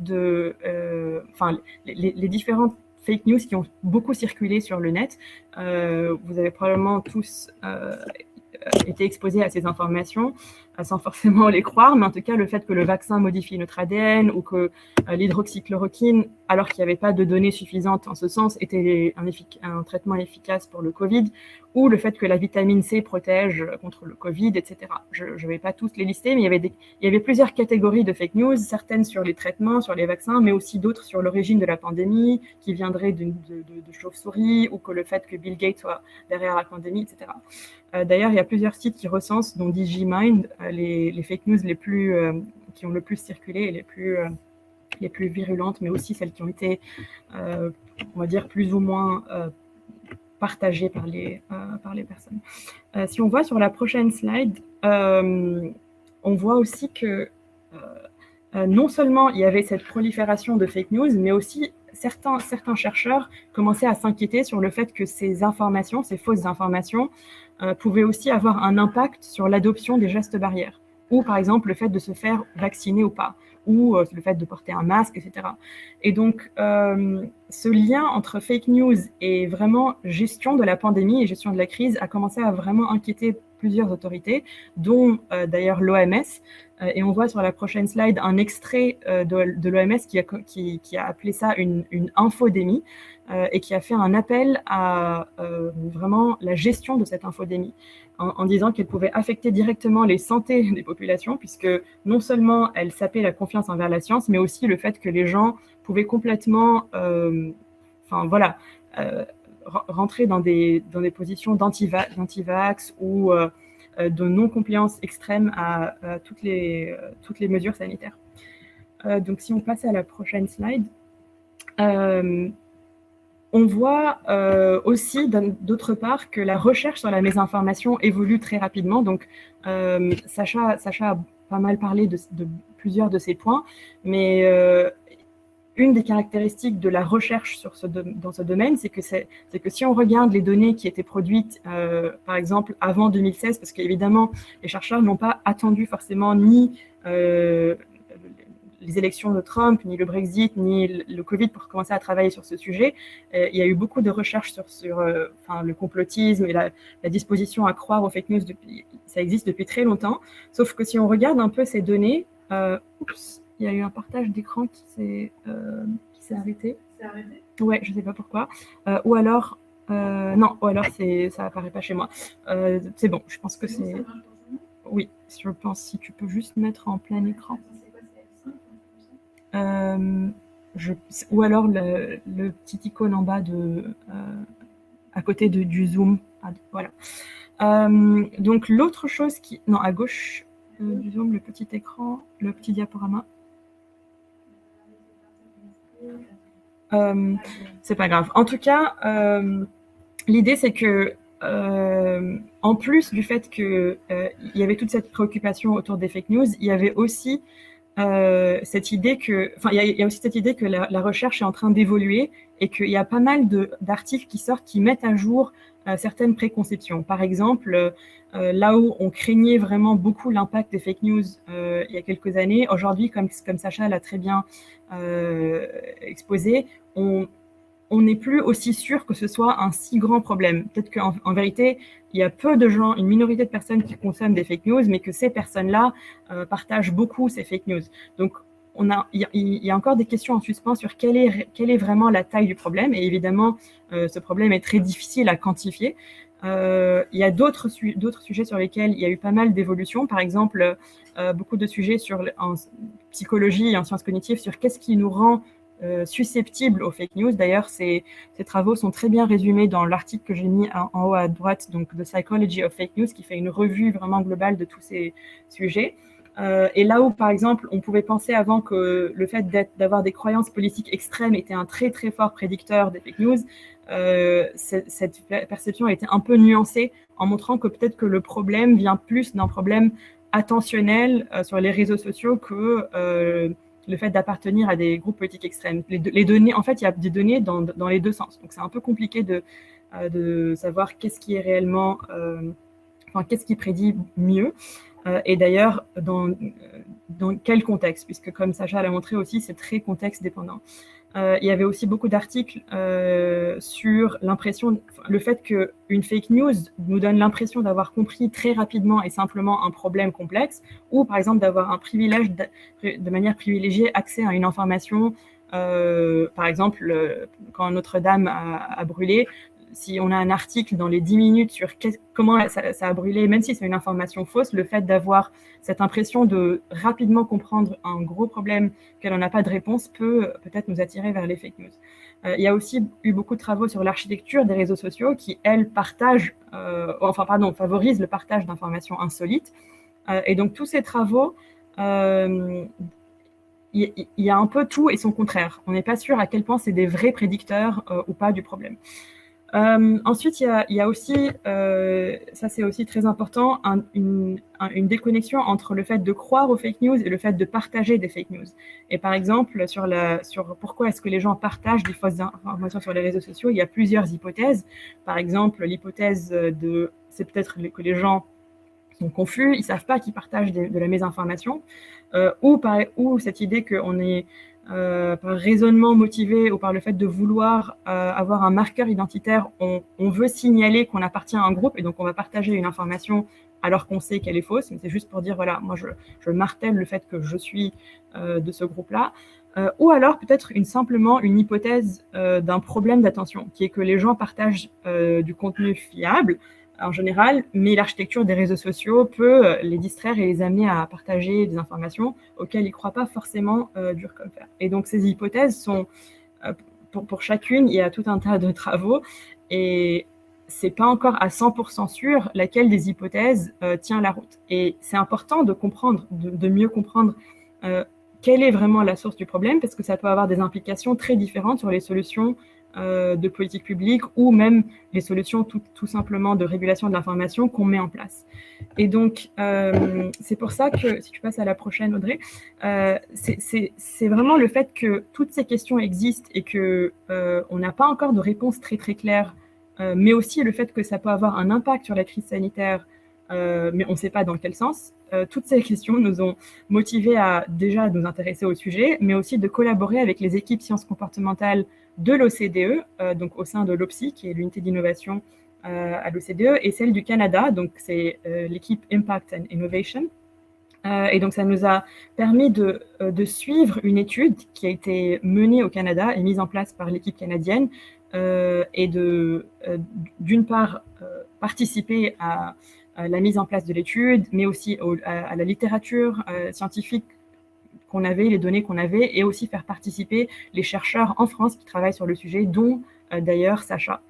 les différentes fake news qui ont beaucoup circulé sur le net. Vous avez probablement tous été exposés à ces informations sans forcément les croire, mais en tout cas le fait que le vaccin modifie notre ADN, ou que l'hydroxychloroquine, alors qu'il n'y avait pas de données suffisantes en ce sens, était un traitement efficace pour le Covid, ou le fait que la vitamine C protège contre le Covid, etc. Je ne vais pas tous les lister, mais il y avait plusieurs catégories de fake news, certaines sur les traitements, sur les vaccins, mais aussi d'autres sur l'origine de la pandémie, qui viendrait de chauves-souris, ou que le fait que Bill Gates soit derrière la pandémie, etc. D'ailleurs, il y a plusieurs sites qui recensent, dont Digimind, les fake news qui ont le plus circulé et les plus virulentes, mais aussi celles qui ont été, on va dire, plus ou moins partagées par les personnes. Si on voit sur la prochaine slide, on voit aussi que non seulement il y avait cette prolifération de fake news, mais aussi certains chercheurs commençaient à s'inquiéter sur le fait que ces informations, ces fausses informations, pouvaient aussi avoir un impact sur l'adoption des gestes barrières, ou par exemple le fait de se faire vacciner ou pas, ou le fait de porter un masque, etc. Et donc, ce lien entre fake news et vraiment gestion de la pandémie et gestion de la crise a commencé à vraiment inquiéter plusieurs autorités, dont d'ailleurs l'OMS. Et on voit sur la prochaine slide un extrait de l'OMS qui a appelé ça une infodémie, et qui a fait un appel à vraiment la gestion de cette infodémie, en disant qu'elle pouvait affecter directement les santé des populations, puisque non seulement elle sapait la confiance envers la science, mais aussi le fait que les gens pouvaient complètement rentrer dans des positions d'anti-vax ou de non-compliance extrême à toutes les mesures sanitaires. Donc si on passe à la prochaine slide, on voit aussi, d'autre part, que la recherche sur la mésinformation évolue très rapidement. Donc, Sacha a pas mal parlé de plusieurs de ces points, mais une des caractéristiques de la recherche dans ce domaine, c'est que si on regarde les données qui étaient produites, par exemple, avant 2016, parce qu'évidemment, les chercheurs n'ont pas attendu forcément ni les élections de Trump, ni le Brexit, ni le Covid pour commencer à travailler sur ce sujet. Il y a eu beaucoup de recherches sur le complotisme et la disposition à croire aux fake news. Ça existe depuis très longtemps. Sauf que si on regarde un peu ces données, il y a eu un partage d'écran qui s'est arrêté. C'est arrêté ? Ouais, je ne sais pas pourquoi. Ou alors, non, ou alors ça apparaît pas chez moi. C'est bon, je pense que c'est... Oui, je pense, si tu peux juste mettre en plein écran. Ou alors le petit icône en bas à côté du zoom. Voilà. Donc l'autre chose qui... Non, à gauche du zoom, le petit écran, le petit diaporama. C'est pas grave. En tout cas, l'idée c'est que en plus du fait qu'il y avait toute cette préoccupation autour des fake news, il y avait aussi cette idée que, enfin, il y a aussi cette idée que la recherche est en train d'évoluer et qu'il y a pas mal d'articles qui sortent qui mettent à jour certaines préconceptions. Par exemple, là où on craignait vraiment beaucoup l'impact des fake news il y a quelques années, aujourd'hui, comme Sacha l'a très bien exposé, on n'est plus aussi sûr que ce soit un si grand problème. Peut-être qu'en vérité, il y a peu de gens, une minorité de personnes qui consomment des fake news, mais que ces personnes-là partagent beaucoup ces fake news. Donc, il y a encore des questions en suspens sur quelle est vraiment la taille du problème. Et évidemment, ce problème est très difficile à quantifier. Il y a d'autres sujets sur lesquels il y a eu pas mal d'évolutions. Par exemple, beaucoup de sujets en psychologie et en sciences cognitives sur qu'est-ce qui nous rend susceptibles aux fake news. D'ailleurs, ces travaux sont très bien résumés dans l'article que j'ai mis en haut à droite, donc The Psychology of Fake News, qui fait une revue vraiment globale de tous ces sujets. Et là où, par exemple, on pouvait penser avant que le fait d'avoir des croyances politiques extrêmes était un très très fort prédicteur des fake news, cette perception a été un peu nuancée en montrant que peut-être que le problème vient plus d'un problème attentionnel sur les réseaux sociaux que le fait d'appartenir à des groupes politiques extrêmes. Les données, en fait, il y a des données dans les deux sens. Donc, c'est un peu compliqué de savoir qu'est-ce qui est réellement, qu'est-ce qui prédit mieux. Et d'ailleurs, dans quel contexte, puisque comme Sacha l'a montré aussi, c'est très contexte dépendant. Il y avait aussi beaucoup d'articles sur le fait qu'une fake news nous donne l'impression d'avoir compris très rapidement et simplement un problème complexe, ou par exemple d'avoir un privilège, de manière privilégiée, accès à une information. Par exemple, quand Notre-Dame a brûlé, si on a un article dans les 10 minutes sur comment ça a brûlé, même si c'est une information fausse, le fait d'avoir cette impression de rapidement comprendre un gros problème auquel on n'a pas de réponse peut peut-être nous attirer vers les fake news. Il y a aussi eu beaucoup de travaux sur l'architecture des réseaux sociaux qui, elles, favorisent le partage d'informations insolites. Et donc, tous ces travaux, il y a un peu tout et son contraire. On n'est pas sûr à quel point c'est des vrais prédicteurs ou pas du problème. Ensuite, il y a aussi, ça c'est aussi très important, une déconnexion entre le fait de croire aux fake news et le fait de partager des fake news. Et par exemple, sur pourquoi est-ce que les gens partagent des fausses informations sur les réseaux sociaux, il y a plusieurs hypothèses. Par exemple, l'hypothèse c'est peut-être que les gens sont confus, ils ne savent pas qu'ils partagent de la mésinformation, ou cette idée qu'on est par raisonnement motivé ou par le fait de vouloir avoir un marqueur identitaire, on veut signaler qu'on appartient à un groupe et donc on va partager une information alors qu'on sait qu'elle est fausse, mais c'est juste pour dire, voilà, moi je martèle le fait que je suis de ce groupe-là. Ou alors peut-être simplement une hypothèse d'un problème d'attention, qui est que les gens partagent du contenu fiable, en général, mais l'architecture des réseaux sociaux peut les distraire et les amener à partager des informations auxquelles ils ne croient pas forcément dur comme fer. Et donc, ces hypothèses sont, pour chacune, il y a tout un tas de travaux et ce n'est pas encore à 100% sûr laquelle des hypothèses tient la route. Et c'est important de comprendre, de mieux comprendre quelle est vraiment la source du problème, parce que ça peut avoir des implications très différentes sur les solutions de politique publique ou même les solutions tout simplement de régulation de l'information qu'on met en place. Et donc, c'est pour ça que, si tu passes à la prochaine, Audrey, c'est vraiment le fait que toutes ces questions existent et qu'on n'a pas encore de réponse très très claire, mais aussi le fait que ça peut avoir un impact sur la crise sanitaire, mais on ne sait pas dans quel sens. Toutes ces questions nous ont motivés à déjà nous intéresser au sujet, mais aussi de collaborer avec les équipes sciences comportementales de l'OCDE, donc au sein de l'OPSI, qui est l'unité d'innovation à l'OCDE, et celle du Canada, donc c'est l'équipe Impact and Innovation. Et donc ça nous a permis de suivre une étude qui a été menée au Canada et mise en place par l'équipe canadienne, et d'une part participer à la mise en place de l'étude, mais aussi à la littérature scientifique qu'on avait, les données qu'on avait, et aussi faire participer les chercheurs en France qui travaillent sur le sujet, dont d'ailleurs Sacha.